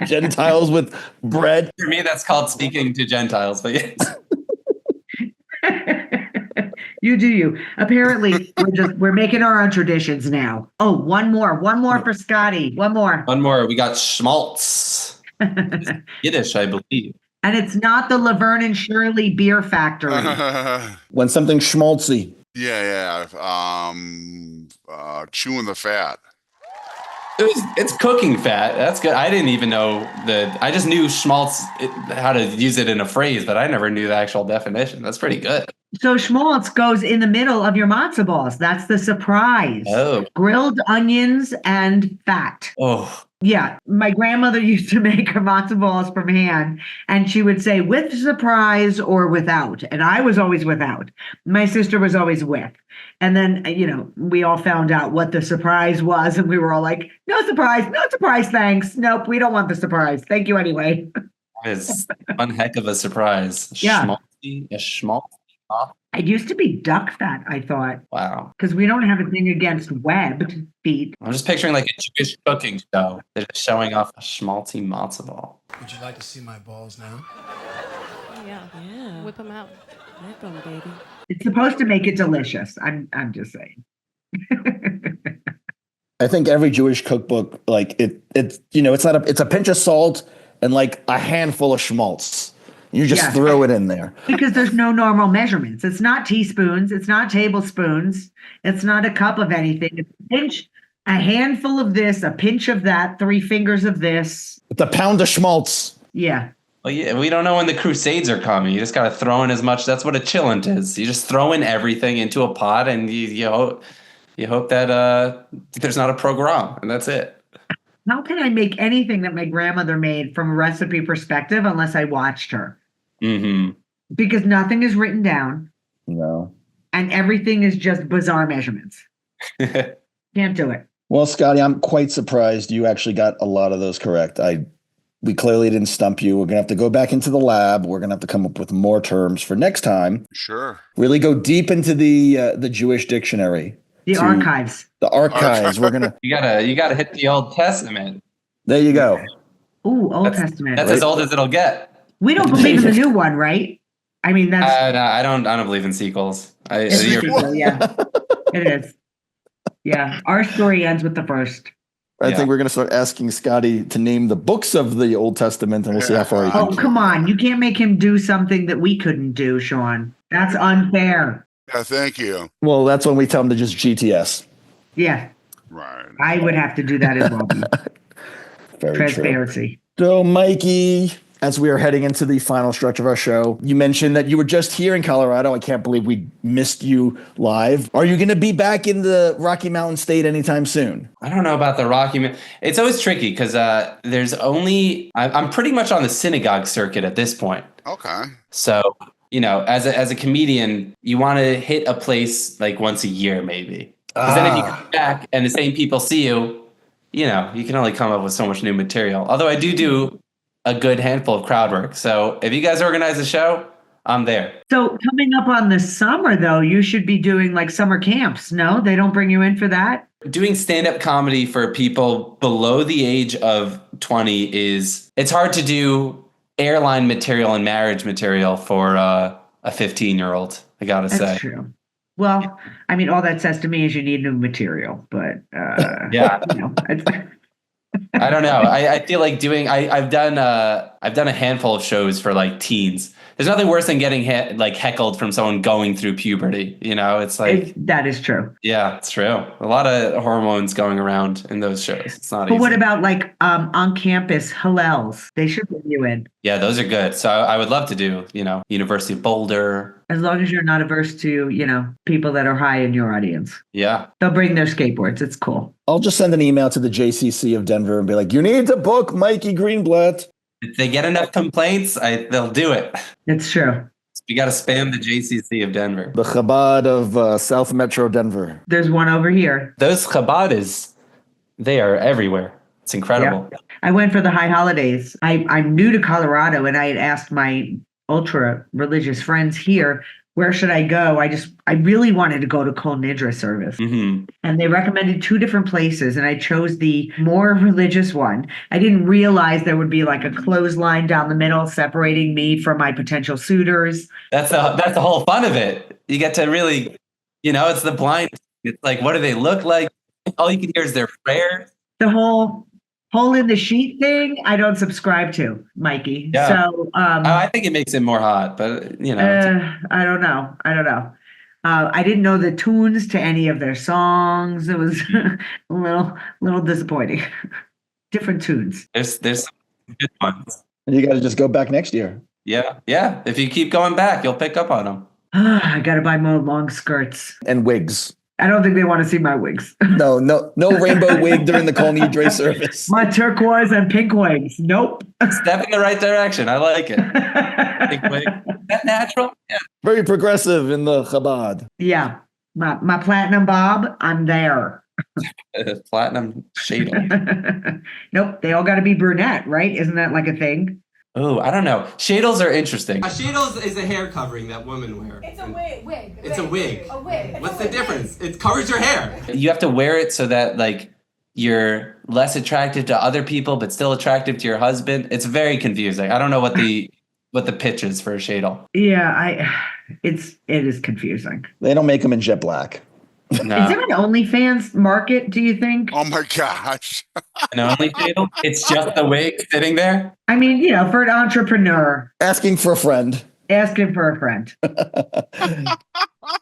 Speaker 3: Gentiles with bread.
Speaker 2: For me, that's called speaking to Gentiles, but yes.
Speaker 4: You do you. Apparently, we're making our own traditions now. Oh, one more for Scottie. One more.
Speaker 2: We got schmaltz. Yiddish, I believe.
Speaker 4: And it's not the Laverne and Shirley beer factory.
Speaker 3: When something schmaltzy.
Speaker 5: Yeah. Chewing the fat.
Speaker 2: It's cooking fat. That's good. I didn't even know I just knew schmaltz, how to use it in a phrase, but I never knew the actual definition. That's pretty good.
Speaker 4: So schmaltz goes in the middle of your matzo balls. That's the surprise.
Speaker 2: Oh.
Speaker 4: Grilled onions and fat.
Speaker 2: Oh.
Speaker 4: Yeah. My grandmother used to make her matzo balls from hand, and she would say with surprise or without. And I was always without. My sister was always with. And then, we all found out what the surprise was, and we were all like, no surprise, thanks. Nope, we don't want the surprise. Thank you anyway.
Speaker 2: That is one heck of a surprise.
Speaker 4: Yeah.
Speaker 2: Schmaltzy.
Speaker 4: It used to be duck fat, I thought.
Speaker 2: Wow.
Speaker 4: Because we don't have a thing against webbed feet.
Speaker 2: I'm just picturing like a Jewish cooking show. They're just showing off a schmaltzy matzo ball.
Speaker 12: Would you like to see my balls now?
Speaker 13: Yeah. Whip them out. Whip them, baby.
Speaker 4: It's supposed to make it delicious. I'm just saying.
Speaker 3: I think every Jewish cookbook, like it's a pinch of salt and like a handful of schmaltz. You just throw it in there.
Speaker 4: Because there's no normal measurements. It's not teaspoons. It's not tablespoons. It's not a cup of anything. It's a handful of this, a pinch of that, 3 fingers of this.
Speaker 3: It's a pound of schmaltz.
Speaker 4: Yeah.
Speaker 6: Well, yeah, we don't know when the Crusades are coming. You just got to throw in as much. That's what a chillant is. You just throw in everything into a pot, and you hope that there's not a pogrom, and that's it.
Speaker 4: How can I make anything that my grandmother made from a recipe perspective unless I watched her?
Speaker 6: Mm-hmm.
Speaker 4: Because nothing is written down.
Speaker 3: No.
Speaker 4: And everything is just bizarre measurements. Can't do it.
Speaker 3: Well, Scottie, I'm quite surprised you actually got a lot of those correct. We clearly didn't stump you. We're going to have to go back into the lab. We're going to have to come up with more terms for next time.
Speaker 5: Sure.
Speaker 3: Really go deep into the Jewish dictionary.
Speaker 4: The archives.
Speaker 3: The archives. We're going to.
Speaker 6: You gotta hit the Old Testament.
Speaker 3: There you go.
Speaker 4: Ooh, Old Testament.
Speaker 6: That's as old as it'll get.
Speaker 4: We don't believe in the new one, right? I mean, that's.
Speaker 6: No, I don't believe in sequels.
Speaker 4: It's a sequel, yeah. It is. Yeah. Our story ends with the first.
Speaker 3: I think we're going to start asking Scottie to name the books of the Old Testament, and we'll see how far he can.
Speaker 4: Oh, come on. You can't make him do something that we couldn't do, Sean. That's unfair.
Speaker 5: Yeah, thank you.
Speaker 3: Well, that's when we tell him to just GTS.
Speaker 4: Yeah.
Speaker 5: Right.
Speaker 4: I would have to do that as well.
Speaker 3: Very
Speaker 4: Transparency.
Speaker 3: True. So, Mikey, as we are heading into the final stretch of our show, you mentioned that you were just here in Colorado. I can't believe we missed you live. Are you going to be back in the Rocky Mountain State anytime soon?
Speaker 6: I don't know about the Rocky. It's always tricky because there's only I'm pretty much on the synagogue circuit at this point.
Speaker 5: Okay.
Speaker 6: So as a comedian, you want to hit a place like once a year, maybe. Because then if you come back and the same people see you, you can only come up with so much new material. Although I do a good handful of crowd work. So if you guys organize a show, I'm there.
Speaker 4: So coming up on the summer, though, you should be doing like summer camps. No, they don't bring you in for that?
Speaker 6: Doing stand-up comedy for people below the age of 20 it's hard to do airline material and marriage material for a 15-year-old, I gotta say.
Speaker 4: That's true. Well, I mean, all that says to me is you need new material, but
Speaker 6: yeah. I don't know. I feel like I've done a handful of shows for like teens. There's nothing worse than getting heckled from someone going through puberty. It's like
Speaker 4: that is true.
Speaker 6: Yeah, it's true. A lot of hormones going around in those shows. It's not easy.
Speaker 4: But what about like on campus Hillels? They should bring you in.
Speaker 6: Yeah, those are good. So I would love to do, University of Boulder.
Speaker 4: As long as you're not averse to, people that are high in your audience.
Speaker 6: Yeah.
Speaker 4: They'll bring their skateboards. It's cool.
Speaker 3: I'll just send an email to the JCC of Denver and be like, you need to book Mikey Greenblatt.
Speaker 6: If they get enough complaints, they'll do it.
Speaker 4: It's true.
Speaker 6: You got to spam the JCC of Denver.
Speaker 3: The Chabad of South Metro Denver.
Speaker 4: There's one over here.
Speaker 6: Those Chabad they are everywhere. It's incredible.
Speaker 4: Yeah. I went for the high holidays. I'm new to Colorado, and I had asked my ultra religious friends here, where should I go? I really wanted to go to Kol Nidra service.
Speaker 6: Mm-hmm.
Speaker 4: And they recommended 2 different places, and I chose the more religious one. I didn't realize there would be like a clothesline down the middle separating me from my potential suitors.
Speaker 6: That's the whole fun of it. You get to really, it's the blind. It's like, what do they look like? All you can hear is their prayers.
Speaker 4: The whole hole in the sheet thing, I don't subscribe to, Mikey.
Speaker 6: Yeah.
Speaker 4: So
Speaker 6: I think it makes it more hot, but
Speaker 4: I don't know. I didn't know the tunes to any of their songs. It was a little disappointing. Different tunes.
Speaker 6: There's some good ones.
Speaker 3: You got to just go back next year.
Speaker 6: Yeah. If you keep going back, you'll pick up on them.
Speaker 4: I got to buy more long skirts
Speaker 3: and wigs.
Speaker 4: I don't think they want to see my wigs.
Speaker 3: No rainbow wig during the Kol Nidre service.
Speaker 4: My turquoise and pink wigs. Nope.
Speaker 6: Step in the right direction. I like it. Pink wig. Is that natural? Yeah.
Speaker 3: Very progressive in the Chabad.
Speaker 4: Yeah. My platinum bob, I'm there.
Speaker 6: Platinum shadel.
Speaker 4: Nope. They all got to be brunette, right? Isn't that like a thing?
Speaker 6: Oh, I don't know. Shadels are interesting.
Speaker 14: A shadel is a hair covering that women wear.
Speaker 13: It's a wig.
Speaker 14: It's a wig.
Speaker 13: A wig.
Speaker 14: What's the difference? It covers your hair.
Speaker 6: You have to wear it so that like you're less attractive to other people, but still attractive to your husband. It's very confusing. I don't know what the pitch is for a shadel.
Speaker 4: Yeah, it is confusing.
Speaker 3: They don't make them in jet black.
Speaker 6: No.
Speaker 4: Is there an OnlyFans market, do you think?
Speaker 5: Oh my gosh.
Speaker 6: An only shadel? It's just the wig sitting there?
Speaker 4: I mean, for an entrepreneur.
Speaker 3: Asking for a friend.
Speaker 4: Asking for a friend.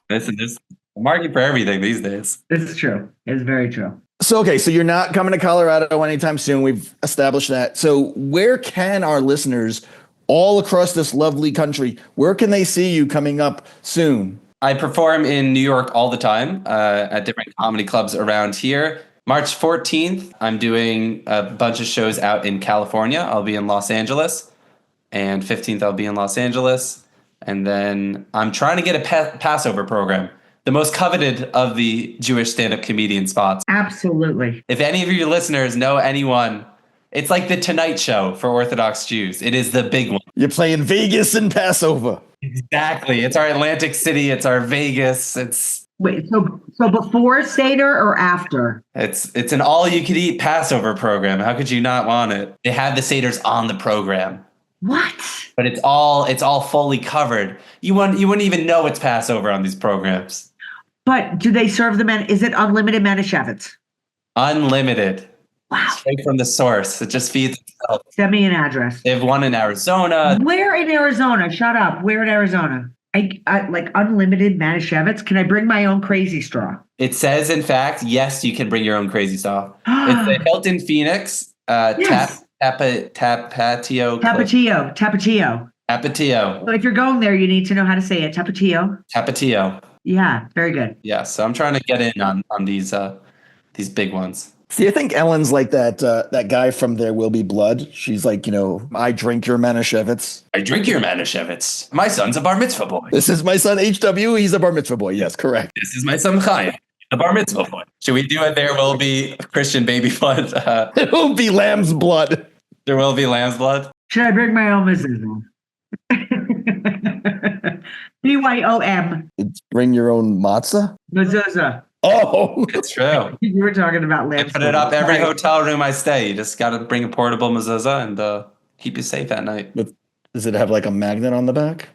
Speaker 6: Listen, there's a market for everything these days.
Speaker 4: This is true. It's very true.
Speaker 3: So, okay, so you're not coming to Colorado anytime soon. We've established that. So where can our listeners all across this lovely country, where can they see you coming up soon?
Speaker 6: I perform in New York all the time at different comedy clubs around here. March 14th, I'm doing a bunch of shows out in California. I'll be in Los Angeles. And 15th, I'll be in Los Angeles. And then I'm trying to get a Passover program, the most coveted of the Jewish stand-up comedian spots.
Speaker 4: Absolutely.
Speaker 6: If any of your listeners know anyone, it's like the Tonight Show for Orthodox Jews. It is the big one.
Speaker 3: You're playing Vegas and Passover.
Speaker 6: Exactly. It's our Atlantic City. It's our Vegas.
Speaker 4: Wait, so before Seder or after?
Speaker 6: It's an all-you-could-eat Passover program. How could you not want it? They have the Seders on the program.
Speaker 4: What?
Speaker 6: But it's all fully covered. You wouldn't even know it's Passover on these programs.
Speaker 4: But do they serve is it unlimited Manischewitz?
Speaker 6: Unlimited.
Speaker 4: Wow.
Speaker 6: Straight from the source. It just feeds itself.
Speaker 4: Send me an address.
Speaker 6: They have one in Arizona.
Speaker 4: Where in Arizona? Shut up. Where in Arizona? I like unlimited Manischewitz. Can I bring my own crazy straw?
Speaker 6: It says, in fact, yes, you can bring your own crazy straw. It's the Hilton Phoenix
Speaker 4: Yes.
Speaker 6: Tapatio.
Speaker 4: Tapatio. So if you're going there, you need to know how to say it.
Speaker 6: Tapatio.
Speaker 4: Yeah, very good.
Speaker 6: Yeah, so I'm trying to get in on these big ones.
Speaker 3: See, I think Ellen's like that guy from There Will Be Blood. She's like, I drink your Manischewitz.
Speaker 6: I drink your Manischewitz. My son's a bar mitzvah boy.
Speaker 3: This is my son, HW. He's a bar mitzvah boy. Yes, correct.
Speaker 6: This is my son, Chaim. The bar mitzvah boy. Should we do it? There will be Christian baby blood.
Speaker 3: It will be lamb's blood.
Speaker 6: There will be lamb's blood.
Speaker 4: Should I bring my own mezuzah? BYOM.
Speaker 3: Bring your own matzah?
Speaker 4: Mezuzah.
Speaker 3: Oh,
Speaker 6: it's true.
Speaker 4: You were talking about lamb's
Speaker 6: blood. Put it up every hotel room I stay. You just got to bring a portable mezuzah and keep you safe at night.
Speaker 3: But does it have like a magnet on the back?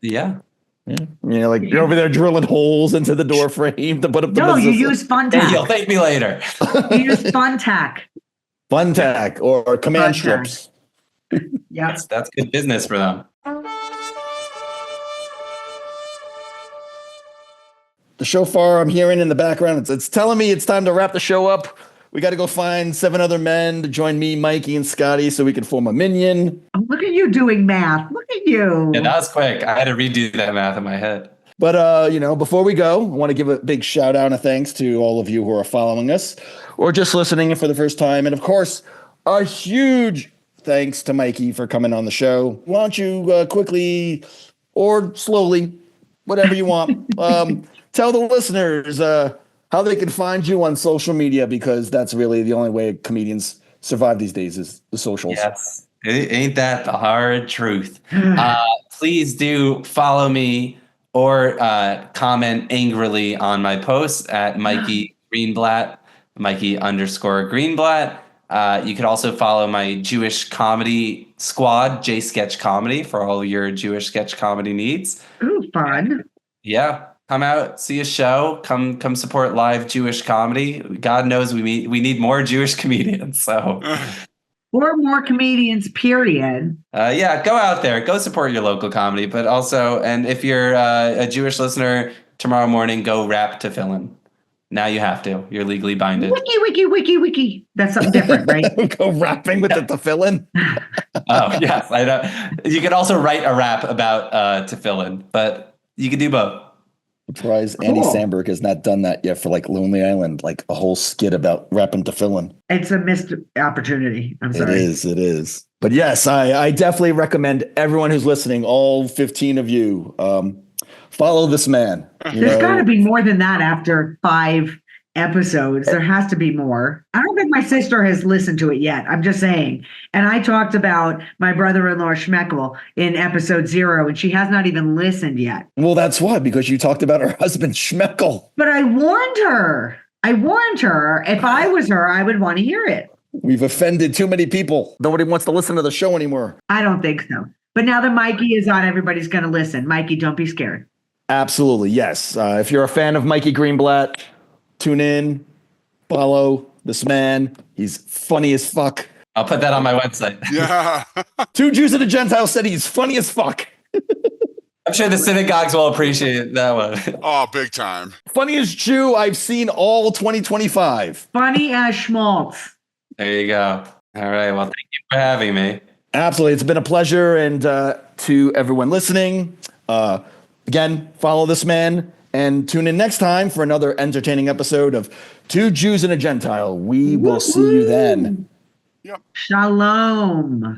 Speaker 6: Yeah.
Speaker 3: Yeah, like you're over there drilling holes into the door frame to put up the mezuzah.
Speaker 4: You use fun tack.
Speaker 6: Hey, you'll thank me later.
Speaker 4: You use fun tack.
Speaker 3: Fun tack or command strips.
Speaker 4: Yeah,
Speaker 6: that's good business for them.
Speaker 3: The shofar I'm hearing in the background, it's telling me it's time to wrap the show up. We got to go find 7 other men to join me, Mikey, and Scottie so we can form a minion.
Speaker 4: Look at you doing math. Look at you.
Speaker 6: Yeah, that was quick. I had to redo that math in my head.
Speaker 3: But, before we go, I want to give a big shout out and thanks to all of you who are following us or just listening for the first time. And, of course, a huge thanks to Mikey for coming on the show. Why don't you quickly or slowly, whatever you want, tell the listeners how they can find you on social media, because that's really the only way comedians survive these days is the socials.
Speaker 6: Yes. Ain't that the hard truth? Please do follow me or comment angrily on my posts at Mikey Greenblatt, Mikey_Greenblatt. You could also follow my Jewish comedy squad, J Sketch Comedy, for all your Jewish sketch comedy needs.
Speaker 4: Ooh, fun.
Speaker 6: Yeah. Come out, see a show, come support live Jewish comedy. God knows we need more Jewish comedians. So,
Speaker 4: or more comedians, period.
Speaker 6: Yeah, go out there, go support your local comedy. But also, and if you're a Jewish listener, tomorrow morning, go rap tefillin. Now you have to. You're legally binded.
Speaker 4: Wiki. That's something different, right?
Speaker 3: Go rapping with the tefillin.
Speaker 6: Oh, yes. I know. You could also write a rap about tefillin, but you could do both.
Speaker 3: Surprised Andy Samberg has not done that yet for like Lonely Island, like a whole skit about rapping tefillin.
Speaker 4: It's a missed opportunity. I'm sorry.
Speaker 3: It is. But yes, I definitely recommend everyone who's listening, all 15 of you, follow this man.
Speaker 4: There's got to be more than that after 5 episodes. There has to be more. I don't think my sister has listened to it yet. I'm just saying. And I talked about my brother-in-law Schmeckel in episode 0, and she has not even listened yet.
Speaker 3: Well, that's why, because you talked about her husband Schmeckel.
Speaker 4: But I warned her. If I was her, I would want to hear it.
Speaker 3: We've offended too many people. Nobody wants to listen to the show anymore.
Speaker 4: I don't think so. But now that Mikey is on, everybody's going to listen. Mikey, don't be scared.
Speaker 3: Absolutely, yes. If you're a fan of Mikey Greenblatt, tune in, follow this man. He's funny as fuck.
Speaker 6: I'll put that on my website.
Speaker 5: Yeah.
Speaker 3: 2 Jews A Gentile said he's funny as fuck.
Speaker 6: I'm sure the synagogues will appreciate that one.
Speaker 5: Oh, big time.
Speaker 3: Funniest Jew I've seen all 2025.
Speaker 4: Funny as schmaltz.
Speaker 6: There you go. All right. Well, thank you for having me.
Speaker 3: Absolutely. It's been a pleasure. And to everyone listening, again, follow this man and tune in next time for another entertaining episode of Two Jews and a Gentile. We will see you then.
Speaker 4: Shalom.